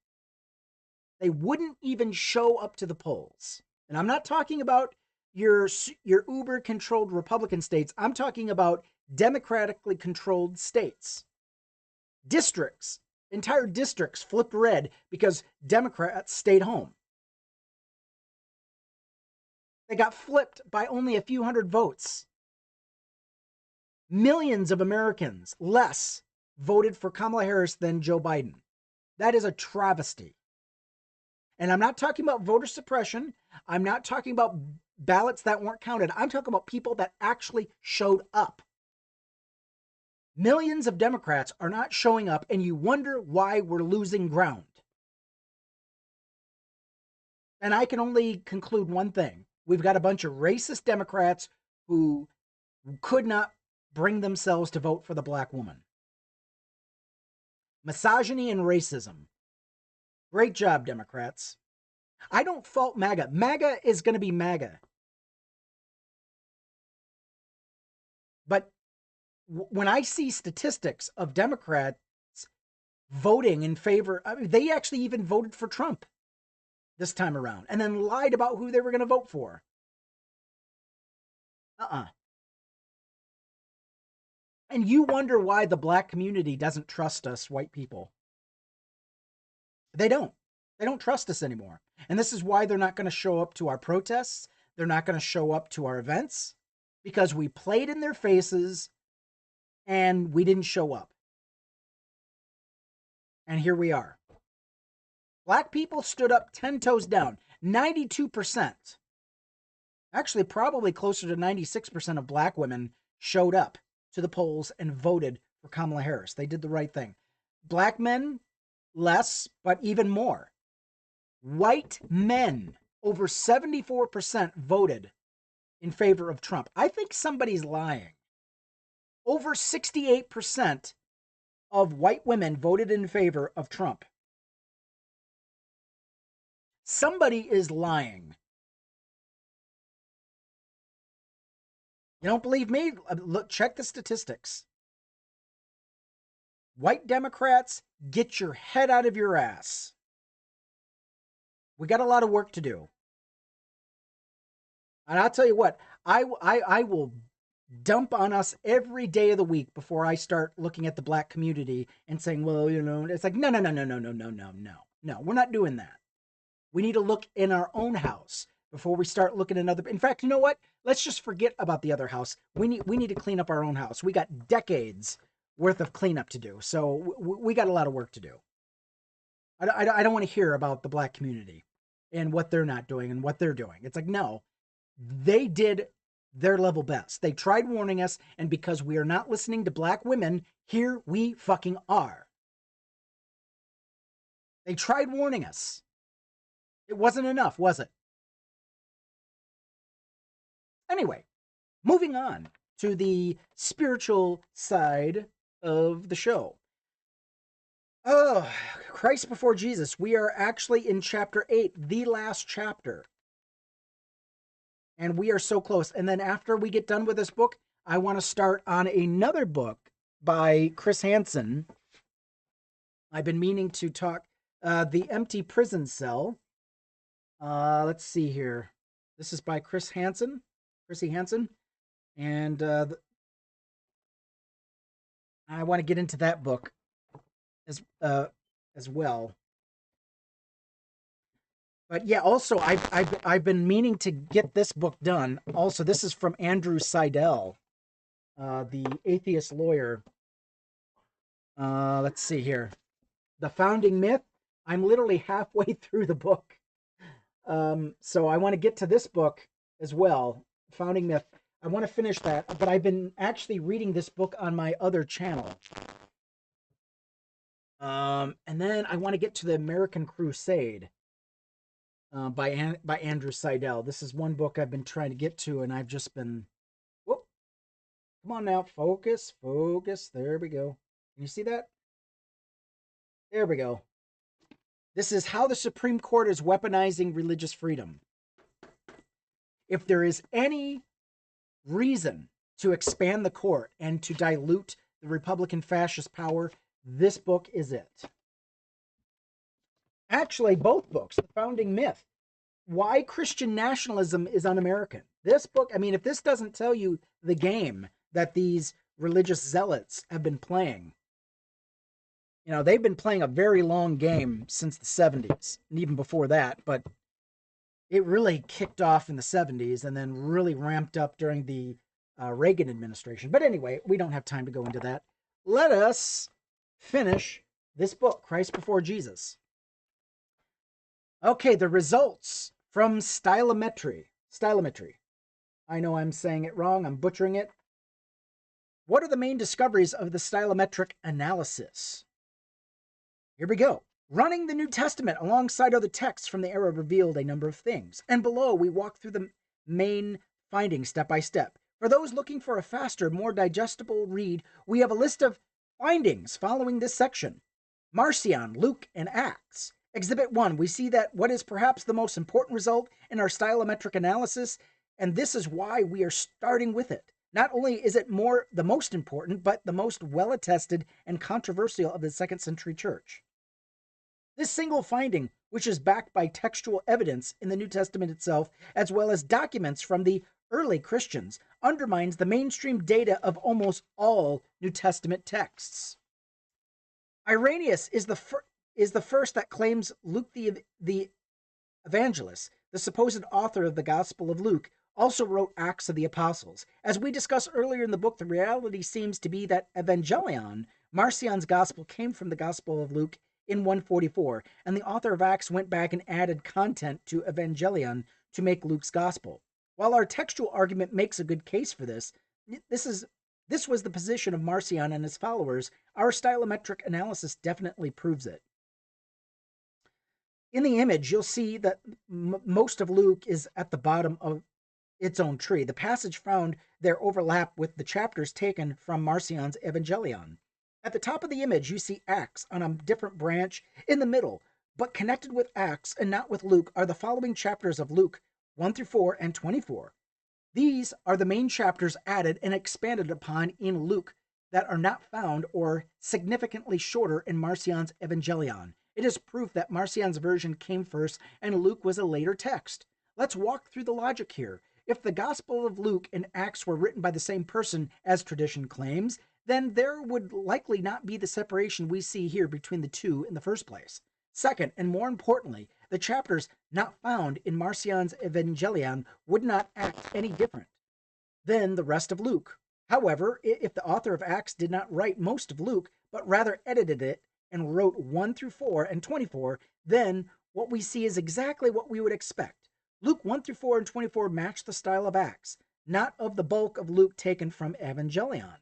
They wouldn't even show up to the polls. And I'm not talking about your uber-controlled Republican states. I'm talking about democratically controlled states. Districts, entire districts flipped red because Democrats stayed home. They got flipped by only a few hundred votes. Millions of Americans less voted for Kamala Harris than Joe Biden. That is a travesty. And I'm not talking about voter suppression. I'm not talking about ballots that weren't counted. I'm talking about people that actually showed up. Millions of Democrats are not showing up, and you wonder why we're losing ground. And I can only conclude one thing. We've got a bunch of racist Democrats who could not bring themselves to vote for the black woman. Misogyny and racism. Great job, Democrats. I don't fault MAGA. MAGA is going to be MAGA. But when I see statistics of Democrats voting in favor, I mean, they actually even voted for Trump this time around and then lied about who they were going to vote for. And you wonder why the black community doesn't trust us white people. They don't. They don't trust us anymore. And this is why they're not going to show up to our protests. They're not going to show up to our events because we played in their faces and we didn't show up. And here we are. Black people stood up 10 toes down. 92%. Actually, probably closer to 96% of black women showed up to the polls and voted for Kamala Harris. They did the right thing. Black men, less, but even more. White men, over 74% voted in favor of Trump. I think somebody's lying. Over 68% of white women voted in favor of Trump. Somebody is lying. You don't believe me? Look, check the statistics. White Democrats, get your head out of your ass. We got a lot of work to do. And I'll tell you what, I will dump on us every day of the week before I start looking at the black community and saying, well, you know, it's like, no, we're not doing that. We need to look in our own house before we start looking at other. In fact, you know what? Let's just forget about the other house. We need to clean up our own house. We got decades worth of cleanup to do. So we got a lot of work to do. I don't want to hear about the black community and what they're not doing and what they're doing. It's like, no, they did their level best. They tried warning us, and because we are not listening to black women, here we fucking are. They tried warning us. It wasn't enough, was it? Anyway, moving on. to the spiritual side of the show. Oh, Christ before Jesus. We are actually in chapter 8, the last chapter. And we are so close. And then after we get done with this book, I want to start on another book by Chris Hansen. I've been meaning to talk The Empty Prison Cell. Let's see here. This is by Chrissy Hansen. And I want to get into that book as well. But yeah, also I've been meaning to get this book done. Also, this is from Andrew Seidel, the atheist lawyer. Let's see here. The Founding Myth. I'm literally halfway through the book. So I want to get to this book as well. Founding Myth. I want to finish that, but I've been actually reading this book on my other channel. And then I want to get to the American Crusade by Andrew Seidel. This is one book I've been trying to get to, and I've just been... Whoop. Come on now, focus. There we go. Can you see that? There we go. This is How the Supreme Court is Weaponizing Religious Freedom. If there is any reason to expand the court and to dilute the Republican fascist power, this book is it. Actually, both books, The Founding Myth, Why Christian Nationalism is Un-American. This book, I mean, if this doesn't tell you the game that these religious zealots have been playing, you know, they've been playing a very long game since the 70s, and even before that, but it really kicked off in the 70s and then really ramped up during the Reagan administration. But anyway, we don't have time to go into that. Let us finish this book, Christ Before Jesus. Okay, the results from stylometry. I know I'm saying it wrong. I'm butchering it. What are the main discoveries of the stylometric analysis? Here we go. Running the New Testament alongside other texts from the era revealed a number of things. And below, we walk through the main findings step by step. For those looking for a faster, more digestible read, we have a list of findings following this section. Marcion, Luke, and Acts. Exhibit 1, we see that what is perhaps the most important result in our stylometric analysis, and this is why we are starting with it. Not only is it the most important, but the most well-attested and controversial of the 2nd century church. This single finding, which is backed by textual evidence in the New Testament itself, as well as documents from the early Christians, undermines the mainstream data of almost all New Testament texts. Irenaeus is the first that claims Luke the Evangelist, the supposed author of the Gospel of Luke, also wrote Acts of the Apostles. As we discussed earlier in the book, the reality seems to be that Evangelion, Marcion's Gospel, came from the Gospel of Luke in 144, and the author of Acts went back and added content to Evangelion to make Luke's Gospel. While our textual argument makes a good case for this was the position of Marcion and his followers, our stylometric analysis definitely proves it. In the image, you'll see that most of Luke is at the bottom of its own tree. The passage found there overlap with the chapters taken from Marcion's Evangelion. At the top of the image, you see Acts on a different branch in the middle, but connected with Acts and not with Luke are the following chapters of Luke 1 through 4 and 24. These are the main chapters added and expanded upon in Luke that are not found or significantly shorter in Marcion's Evangelion. It is proof that Marcion's version came first and Luke was a later text. Let's walk through the logic here. If the Gospel of Luke and Acts were written by the same person as tradition claims, then there would likely not be the separation we see here between the two in the first place. Second, and more importantly, the chapters not found in Marcion's Evangelion would not act any different than the rest of Luke. However, if the author of Acts did not write most of Luke, but rather edited it and wrote 1 through 4 and 24, then what we see is exactly what we would expect. Luke 1 through 4 and 24 match the style of Acts, not of the bulk of Luke taken from Evangelion.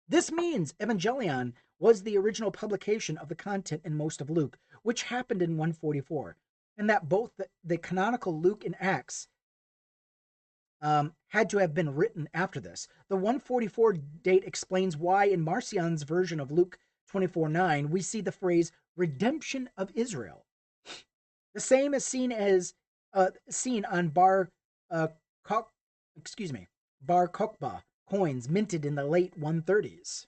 This means Evangelion was the original publication of the content in most of Luke, which happened in 144, and that both the canonical Luke and Acts had to have been written after this. The 144 date explains why in Marcion's version of Luke 24:9 we see the phrase redemption of Israel. The same is seen on Bar Kokhba coins minted in the late 130s.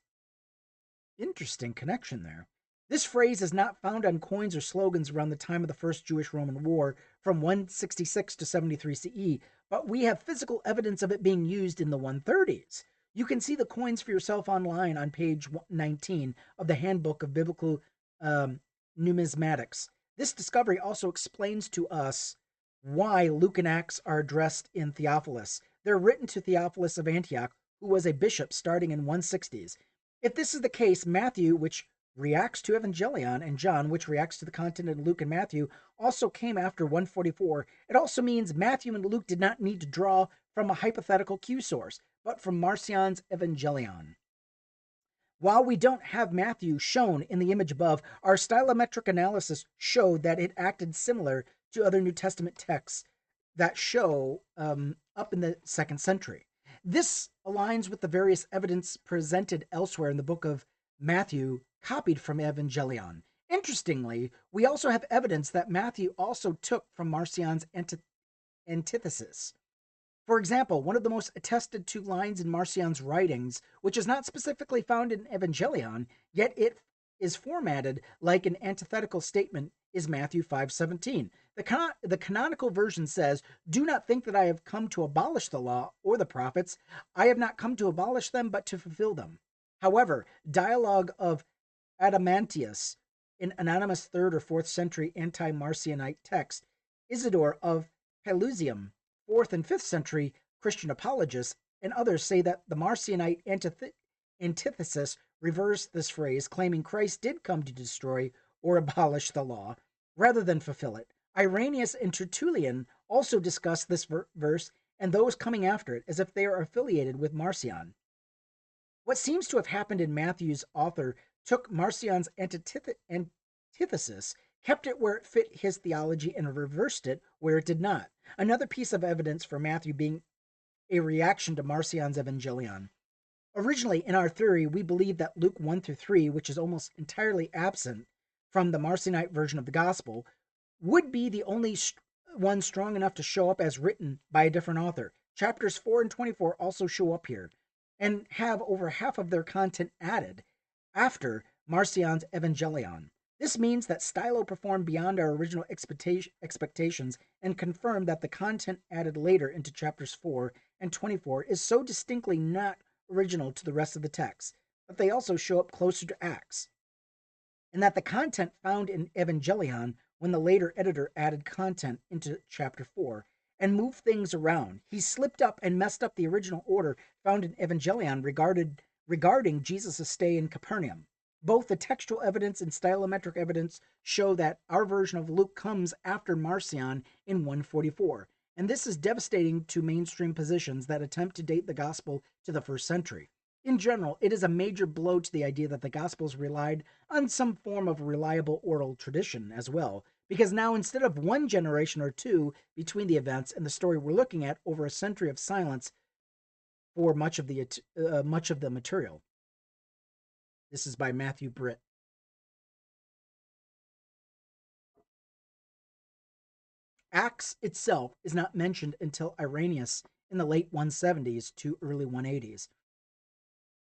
Interesting connection there. This phrase is not found on coins or slogans around the time of the First Jewish-Roman War from 166 to 73 CE, but we have physical evidence of it being used in the 130s. You can see the coins for yourself online on page 19 of the Handbook of Biblical Numismatics. This discovery also explains to us why Luke and Acts are addressed in Theophilus. They're written to Theophilus of Antioch, who was a bishop starting in 160s. If this is the case, Matthew, which reacts to Evangelion, and John, which reacts to the content in Luke and Matthew, also came after 144. It also means Matthew and Luke did not need to draw from a hypothetical Q source, but from Marcion's Evangelion. While we don't have Matthew shown in the image above, our stylometric analysis showed that it acted similar to other New Testament texts that show up in the 2nd century. This aligns with the various evidence presented elsewhere in the book of Matthew, copied from Evangelion. Interestingly, we also have evidence that Matthew also took from Marcion's antithesis. For example, one of the most attested to lines in Marcion's writings, which is not specifically found in Evangelion, yet it is formatted like an antithetical statement, is Matthew 5:17. The canonical version says, "Do not think that I have come to abolish the law or the prophets. I have not come to abolish them, but to fulfill them." However, dialogue of Adamantius, an anonymous 3rd or 4th century anti-Marcionite text, Isidore of Pelusium, 4th and 5th century Christian apologists, and others say that the Marcionite antithesis reversed this phrase, claiming Christ did come to destroy or abolish the law rather than fulfill it. Irenaeus and Tertullian also discuss this verse and those coming after it as if they are affiliated with Marcion. What seems to have happened in Matthew's author took Marcion's antithesis, kept it where it fit his theology, and reversed it where it did not. Another piece of evidence for Matthew being a reaction to Marcion's Evangelion. Originally, in our theory, we believe that Luke 1-3, which is almost entirely absent from the Marcionite version of the Gospel, would be the only one strong enough to show up as written by a different author. Chapters 4 and 24 also show up here, and have over half of their content added after Marcion's Evangelion. This means that Stylo performed beyond our original expectations and confirmed that the content added later into chapters 4 and 24 is so distinctly not original to the rest of the text, but they also show up closer to Acts, and that the content found in Evangelion, when the later editor added content into chapter 4 and moved things around, he slipped up and messed up the original order found in Evangelion regarding Jesus' stay in Capernaum. Both the textual evidence and stylometric evidence show that our version of Luke comes after Marcion in 144, and this is devastating to mainstream positions that attempt to date the gospel to the 1st century. In general, it is a major blow to the idea that the Gospels relied on some form of reliable oral tradition as well, because now instead of one generation or two between the events and the story we're looking at over a century of silence for much of the material. This is by Matthew Britt. Acts itself is not mentioned until Irenaeus in the late 170s to early 180s,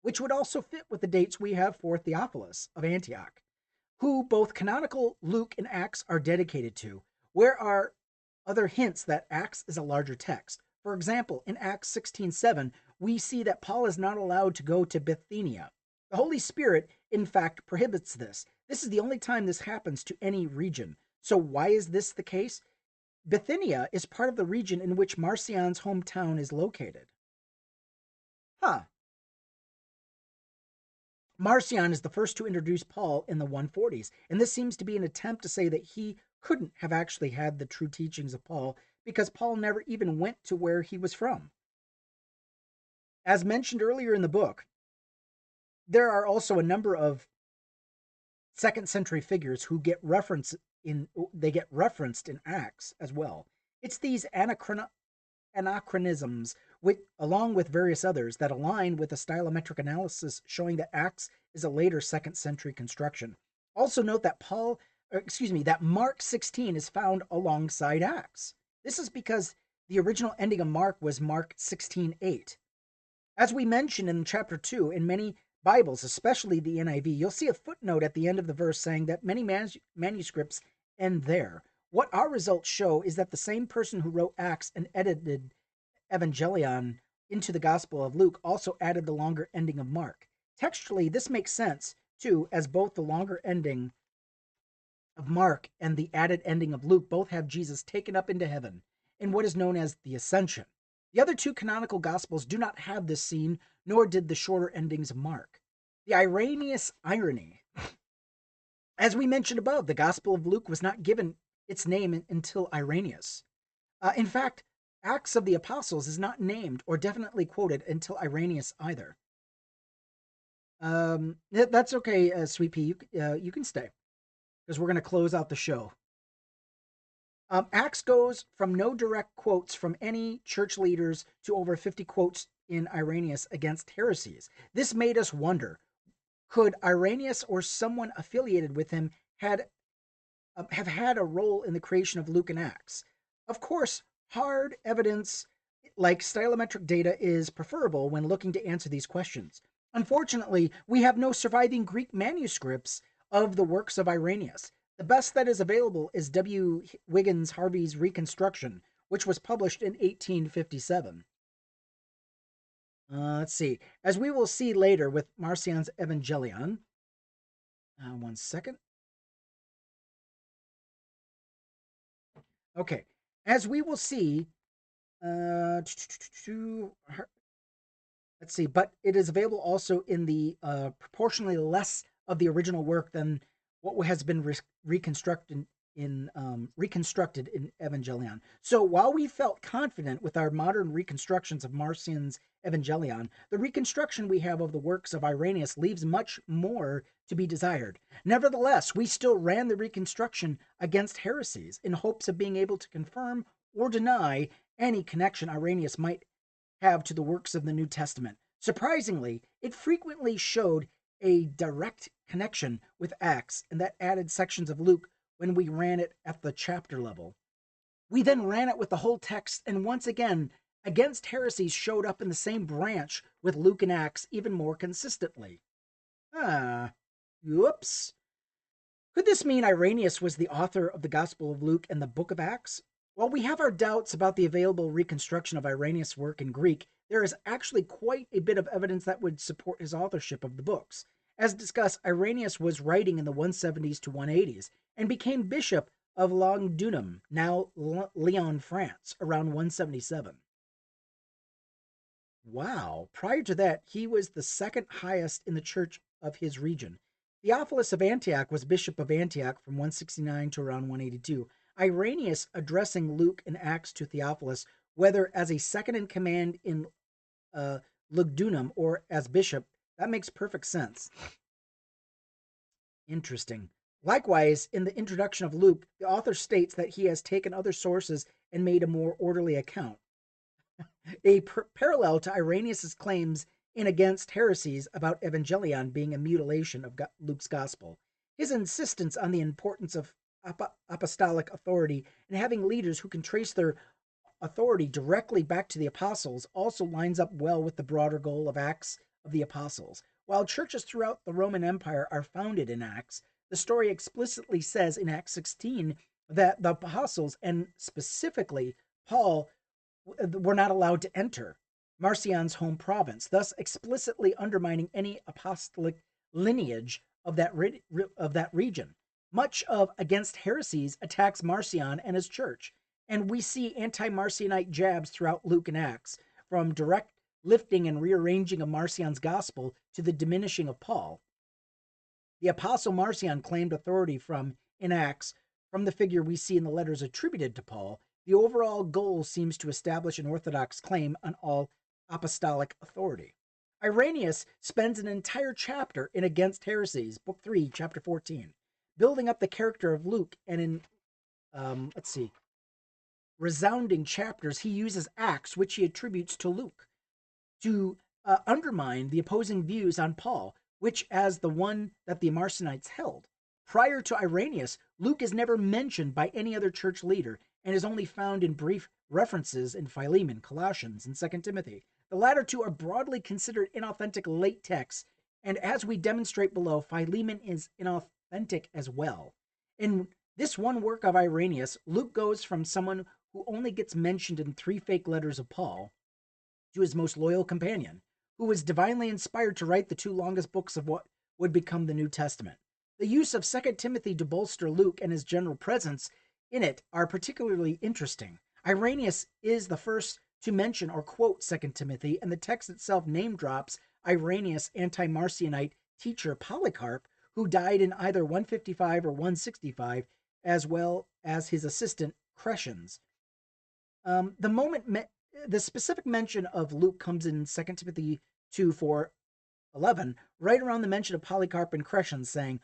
which would also fit with the dates we have for Theophilus of Antioch, who both canonical Luke and Acts are dedicated to. Where are other hints that Acts is a larger text? For example, in Acts 16:7, we see that Paul is not allowed to go to Bithynia. The Holy Spirit, in fact, prohibits this. This is the only time this happens to any region. So why is this the case? Bithynia is part of the region in which Marcion's hometown is located. Marcion is the first to introduce Paul in the 140s, and this seems to be an attempt to say that he couldn't have actually had the true teachings of Paul because Paul never even went to where he was from. As mentioned earlier in the book, there are also a number of 2nd century figures who get referenced in Acts as well. It's these anachronisms, with, along with various others that align with a stylometric analysis showing that Acts is a later 2nd century construction. Also note that that Mark 16 is found alongside Acts. This is because the original ending of Mark was Mark 16:8. As we mentioned in chapter 2, in many Bibles, especially the NIV, you'll see a footnote at the end of the verse saying that many manuscripts end there. What our results show is that the same person who wrote Acts and edited Evangelion into the Gospel of Luke also added the longer ending of Mark. Textually, this makes sense, too, as both the longer ending of Mark and the added ending of Luke both have Jesus taken up into heaven in what is known as the Ascension. The other 2 canonical Gospels do not have this scene, nor did the shorter endings of Mark. The Irenaeus irony. As we mentioned above, the Gospel of Luke was not given its name until Irenaeus. In fact, Acts of the Apostles is not named or definitely quoted until Irenaeus either. That's okay, Sweet Pea. You can stay, because we're going to close out the show. Acts goes from no direct quotes from any church leaders to over 50 quotes in Irenaeus against heresies. This made us wonder, could Irenaeus or someone affiliated with him have had a role in the creation of Luke and Acts? Of course, hard evidence like stylometric data is preferable when looking to answer these questions. Unfortunately, we have no surviving Greek manuscripts of the works of Irenaeus. The best that is available is W. Wiggins Harvey's reconstruction, which was published in 1857. Let's see. As we will see later with Marcion's Evangelion. One second. Okay. As we will see, let's see, but it is available also in the proportionally less of the original work than what has been reconstructed in Evangelion. So while we felt confident with our modern reconstructions of Marcion's Evangelion, the reconstruction we have of the works of Irenaeus leaves much more to be desired. Nevertheless, we still ran the reconstruction against heresies in hopes of being able to confirm or deny any connection Irenaeus might have to the works of the New Testament. Surprisingly, it frequently showed a direct connection with Acts, and that added sections of Luke when we ran it at the chapter level. We then ran it with the whole text, and once again, against heresies showed up in the same branch with Luke and Acts even more consistently. Whoops. Could this mean Irenaeus was the author of the Gospel of Luke and the Book of Acts? While we have our doubts about the available reconstruction of Irenaeus' work in Greek, there is actually quite a bit of evidence that would support his authorship of the books. As discussed, Irenaeus was writing in the 170s to 180s and became bishop of Longdunum, now Lyon, France, around 177. Wow. Prior to that, he was the 2nd highest in the church of his region. Theophilus of Antioch was bishop of Antioch from 169 to around 182. Irenaeus addressing Luke and Acts to Theophilus, whether as a second in command in Lugdunum or as bishop, that makes perfect sense. Interesting. Likewise, in the introduction of Luke, the author states that he has taken other sources and made a more orderly account. A parallel to Irenaeus' claims in Against Heresies about Evangelion being a mutilation of Luke's gospel. His insistence on the importance of apostolic authority and having leaders who can trace their authority directly back to the apostles also lines up well with the broader goal of Acts of the Apostles. While churches throughout the Roman Empire are founded in Acts, the story explicitly says in Acts 16 that the apostles, and specifically Paul, were not allowed to enter Marcion's home province, thus explicitly undermining any apostolic lineage of that region. Much of Against Heresies attacks Marcion and his church, and we see anti-Marcionite jabs throughout Luke and Acts, from direct lifting and rearranging of Marcion's gospel to the diminishing of Paul. The apostle Marcion claimed authority in Acts from the figure we see in the letters attributed to Paul. The overall goal seems to establish an orthodox claim on all apostolic authority. Irenaeus spends an entire chapter in Against Heresies, Book 3, Chapter 14, building up the character of Luke, and in, resounding chapters, he uses Acts, which he attributes to Luke, to undermine the opposing views on Paul, which as the one that the Marcionites held. Prior to Irenaeus, Luke is never mentioned by any other church leader and is only found in brief references in Philemon, Colossians, and 2 Timothy. The latter two are broadly considered inauthentic late texts, and as we demonstrate below, Philemon is inauthentic as well. In this one work of Irenaeus, Luke goes from someone who only gets mentioned in 3 fake letters of Paul to his most loyal companion, who was divinely inspired to write the 2 longest books of what would become the New Testament. The use of 2 Timothy to bolster Luke and his general presence in it are particularly interesting. Irenaeus is the first to mention or quote 2 Timothy, and the text itself name drops Irenaeus' anti-Marcionite teacher Polycarp, who died in either 155 or 165, as well as his assistant Crescens. The specific mention of Luke comes in 2 Timothy 2:4-11, right around the mention of Polycarp and Crescens, saying,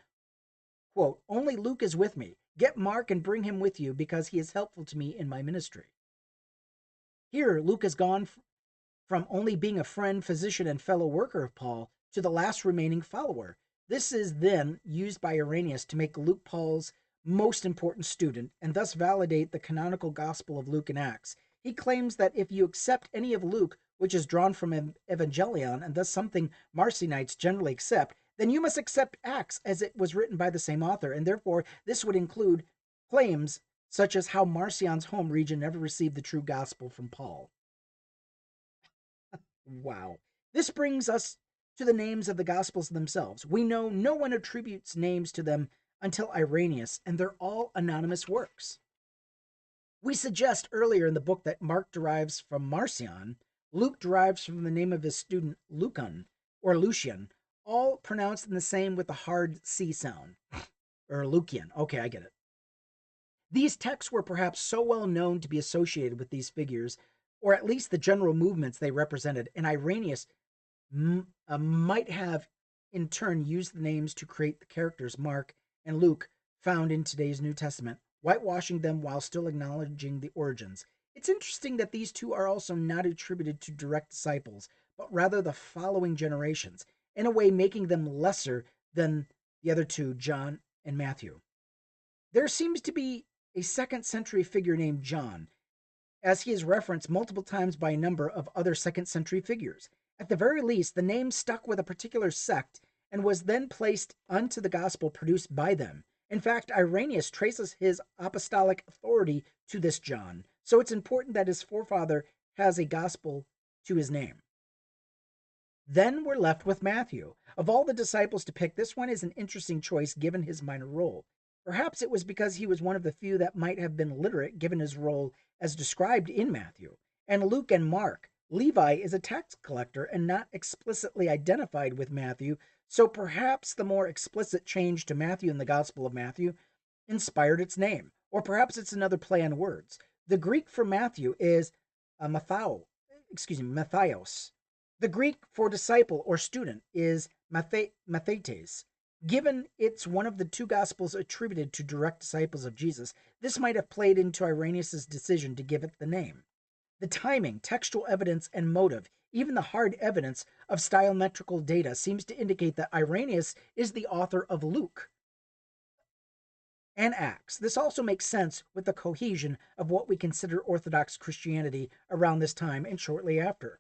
quote, "Only Luke is with me. Get Mark and bring him with you, because he is helpful to me in my ministry." Here, Luke has gone from only being a friend, physician, and fellow worker of Paul to the last remaining follower. This is then used by Irenaeus to make Luke Paul's most important student, and thus validate the canonical gospel of Luke and Acts. He claims that if you accept any of Luke, which is drawn from Evangelion, and thus something Marcionites generally accept, then you must accept Acts as it was written by the same author, and therefore this would include claims such as how Marcion's home region never received the true gospel from Paul. Wow. This brings us to the names of the Gospels themselves. We know no one attributes names to them until Irenaeus, and they're all anonymous works. We suggest earlier in the book that Mark derives from Marcion, Luke derives from the name of his student Lucan, or Lucian, all pronounced in the same with the hard C sound, or Lucian. Okay, I get it. These texts were perhaps so well known to be associated with these figures, or at least the general movements they represented, and Irenaeus might have in turn used the names to create the characters Mark and Luke found in today's New Testament, whitewashing them while still acknowledging the origins. It's interesting that these two are also not attributed to direct disciples, but rather the following generations, in a way making them lesser than the other two, John and Matthew. There seems to be a 2nd century figure named John, as he is referenced multiple times by a number of other 2nd century figures. At the very least, the name stuck with a particular sect and was then placed unto the gospel produced by them. In fact, Irenaeus traces his apostolic authority to this John, so it's important that his forefather has a gospel to his name. Then we're left with Matthew. Of all the disciples to pick, this one is an interesting choice given his minor role. Perhaps it was because he was one of the few that might have been literate given his role as described in Matthew. And Luke and Mark. Levi is a tax collector and not explicitly identified with Matthew, so perhaps the more explicit change to Matthew in the Gospel of Matthew inspired its name. Or perhaps it's another play on words. The Greek for Matthew is Matthios. The Greek for disciple or student is Mathetes. Given it's one of the 2 Gospels attributed to direct disciples of Jesus, this might have played into Irenaeus' decision to give it the name. The timing, textual evidence, and motive, even the hard evidence of stylometrical data, seems to indicate that Irenaeus is the author of Luke and Acts. This also makes sense with the cohesion of what we consider Orthodox Christianity around this time and shortly after.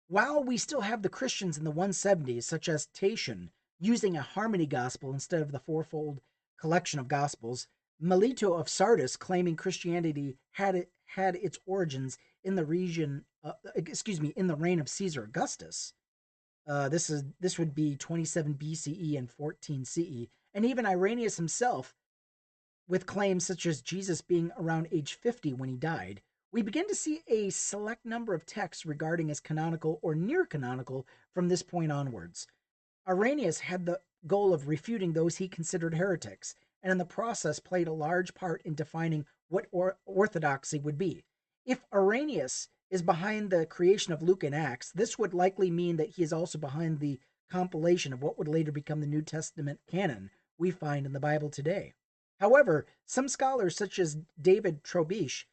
While we still have the Christians in the 170s, such as Tatian, using a harmony gospel instead of the fourfold collection of gospels, Melito of Sardis claiming Christianity had its origins in the in the reign of Caesar Augustus. This would be 27 BCE and 14 CE, and even Irenaeus himself, with claims such as Jesus being around age 50 when he died. We begin to see a select number of texts regarding as canonical or near canonical from this point onwards. Irenaeus had the goal of refuting those he considered heretics, and in the process played a large part in defining what orthodoxy would be. If Irenaeus is behind the creation of Luke and Acts, this would likely mean that he is also behind the compilation of what would later become the New Testament canon we find in the Bible today. However, some scholars, such as David Trobisch,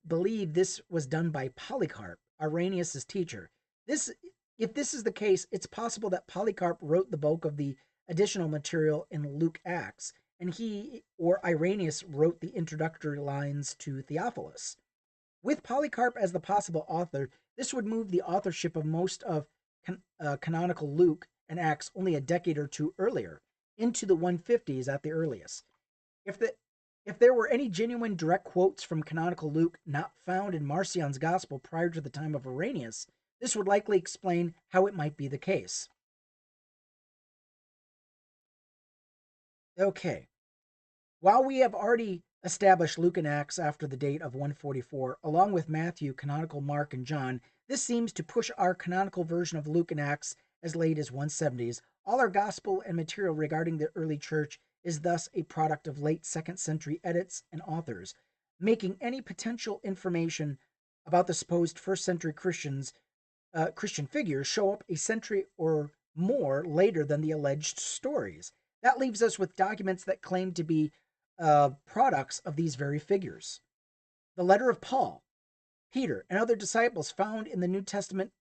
believe this was done by Polycarp, Irenaeus' teacher. If this is the case, it's possible that Polycarp wrote the bulk of the additional material in Luke Acts, and he or Irenaeus wrote the introductory lines to Theophilus. With Polycarp as the possible author, this would move the authorship of most of canonical Luke and Acts only a decade or two earlier, into the 150s at the earliest. If there were any genuine direct quotes from canonical Luke not found in Marcion's Gospel prior to the time of Irenaeus, this would likely explain how it might be the case. Okay. While we have already established Luke and Acts after the date of 144, along with Matthew, canonical Mark, and John, this seems to push our canonical version of Luke and Acts as late as 170s. All our gospel and material regarding the early church is thus a product of late 2nd century edits and authors, making any potential information about the supposed 1st century Christian figures show up a century or more later than the alleged stories. That leaves us with documents that claim to be products of these very figures. The letter of Paul, Peter, and other disciples found in the New Testament,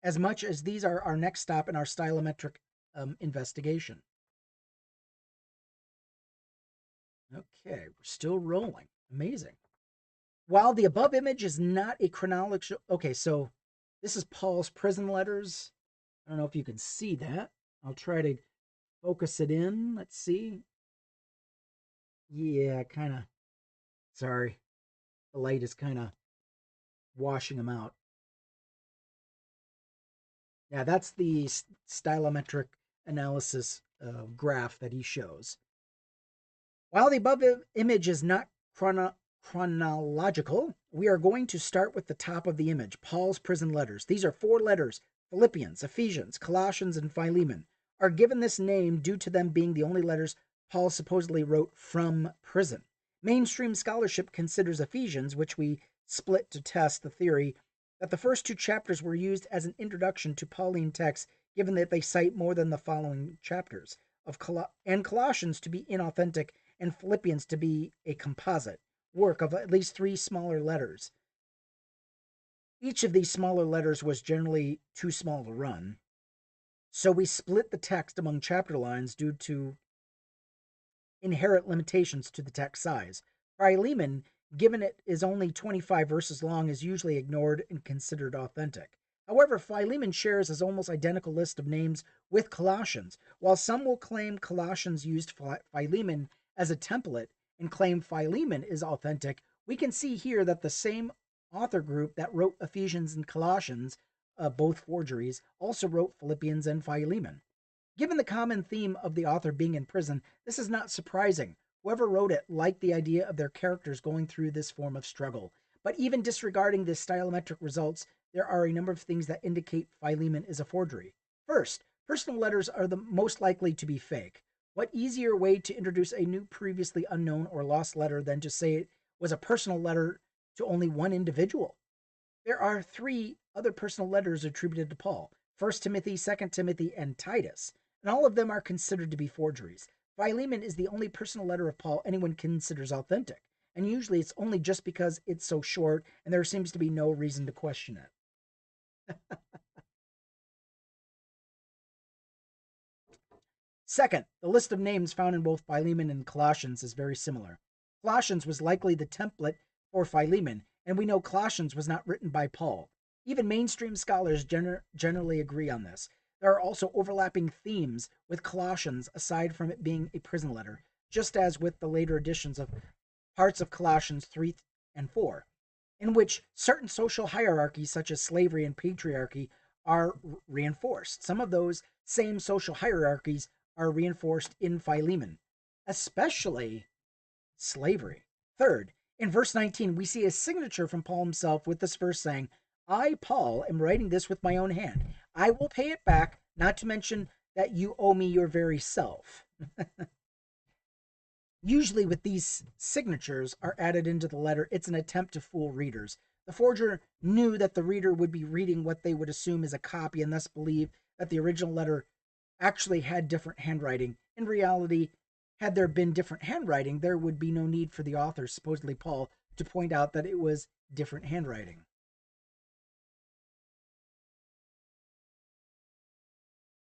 as much as these are our next stop in our stylometric investigation. Okay, we're still rolling. Amazing. While the above image is not a chronological... Okay, so this is Paul's prison letters. I don't know if you can see that. I'll try to focus it in. Let's see. Yeah, kind of. Sorry. The light is kind of washing them out. Yeah, that's the stylometric analysis graph that he shows. While the above image is not chronological, we are going to start with the top of the image, Paul's prison letters. These are 4 letters. Philippians, Ephesians, Colossians, and Philemon are given this name due to them being the only letters Paul supposedly wrote from prison. Mainstream scholarship considers Ephesians, which we split to test the theory that the first 2 chapters were used as an introduction to Pauline texts, given that they cite more than the following chapters, and Colossians to be inauthentic and Philippians to be a composite work of at least 3 smaller letters. Each of these smaller letters was generally too small to run, so we split the text among chapter lines due to inherent limitations to the text size. Philemon, given it is only 25 verses long, is usually ignored and considered authentic. However, Philemon shares his almost identical list of names with Colossians. While some will claim Colossians used Philemon as a template and claim Philemon is authentic, we can see here that the same author group that wrote Ephesians and Colossians, both forgeries, also wrote Philippians and Philemon. Given the common theme of the author being in prison, this is not surprising. Whoever wrote it liked the idea of their characters going through this form of struggle. But even disregarding the stylometric results, there are a number of things that indicate Philemon is a forgery. First, personal letters are the most likely to be fake. What easier way to introduce a new previously unknown or lost letter than to say it was a personal letter to only one individual? There are 3 other personal letters attributed to Paul: 1 Timothy, 2 Timothy, and Titus, and all of them are considered to be forgeries. Philemon is the only personal letter of Paul anyone considers authentic, and usually it's only just because it's so short and there seems to be no reason to question it. Second, the list of names found in both Philemon and Colossians is very similar. Colossians was likely the template for Philemon, and we know Colossians was not written by Paul. Even mainstream scholars generally agree on this. There are also overlapping themes with Colossians aside from it being a prison letter, just as with the later editions of parts of Colossians 3 and 4, in which certain social hierarchies such as slavery and patriarchy are reinforced. Some of those same social hierarchies are reinforced in Philemon, especially slavery. Third, in verse 19, we see a signature from Paul himself with this verse saying, I, Paul, am writing this with my own hand. I will pay it back, not to mention that you owe me your very self. Usually with these signatures are added into the letter, it's an attempt to fool readers. The forger knew that the reader would be reading what they would assume is a copy and thus believe that the original letter actually had different handwriting. In reality, had there been different handwriting, there would be no need for the author, supposedly Paul, to point out that it was different handwriting.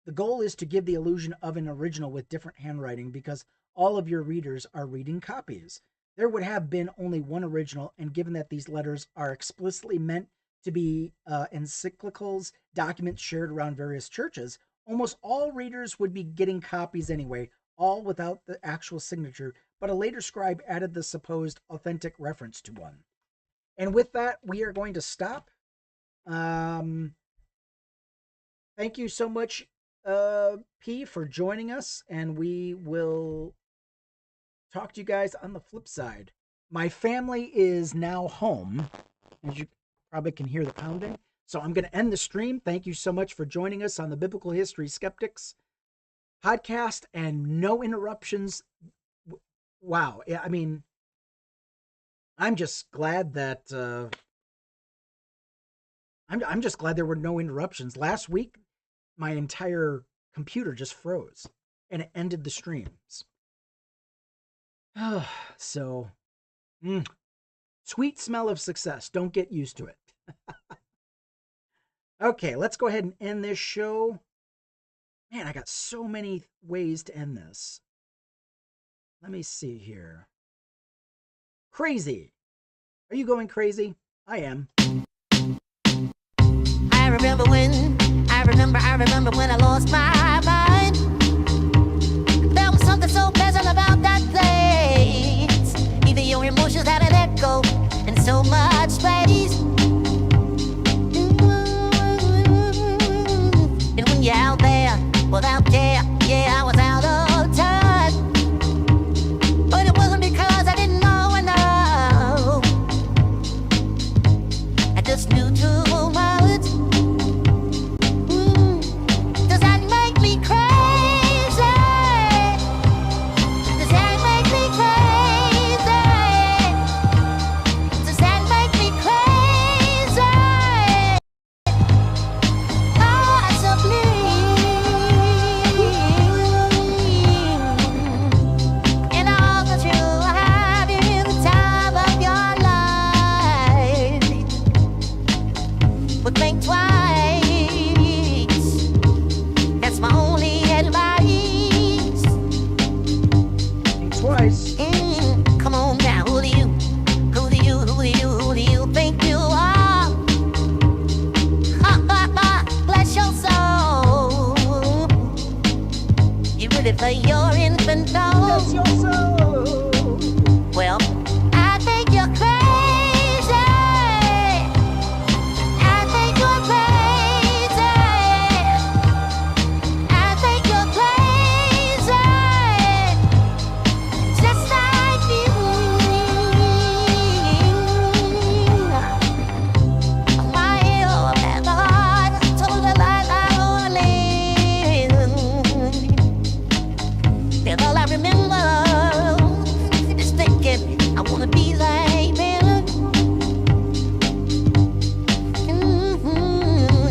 The goal is to give the illusion of an original with different handwriting because all of your readers are reading copies. There would have been only one original, and given that these letters are explicitly meant to be encyclicals, documents shared around various churches, almost all readers would be getting copies anyway, all without the actual signature, but a later scribe added the supposed authentic reference to one. And with that, we are going to stop. Thank you so much, P, for joining us, and we will talk to you guys on the flip side. My family is now home, as you probably can hear the pounding. So I'm going to end the stream. Thank you so much for joining us on the Biblical History Skeptics podcast, and no interruptions. Wow. Yeah, I mean, I'm just glad that I'm just glad there were no interruptions. Last week, my entire computer just froze and it ended the streams. So, sweet smell of success. Don't get used to it. Okay, let's go ahead and end this show. Man, I got so many ways to end this. Let me see here. Crazy. Are you going crazy? I am. I remember when I lost my mind. There was something so pleasant about that place. Even your emotions had an echo in so much space. And when you're out there without care, yeah, I was out of touch. But it wasn't because I didn't know enough. I just knew too much. Does that make me crazy? Does that make me crazy? Does that make me crazy? Possibly. And all that you have in the time of your life would think twice. That's my only advice. Think twice. Come on now, who do you think you are? Bless your soul. You really play your infant doll. Bless your soul. Well, I think you're crazy. I think you're crazy. I think you're crazy. Just like you. My ill and the heart told me that I only. And all I remember is thinking I wanna be like them.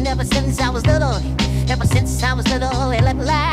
Ever since I was little, it let me lie.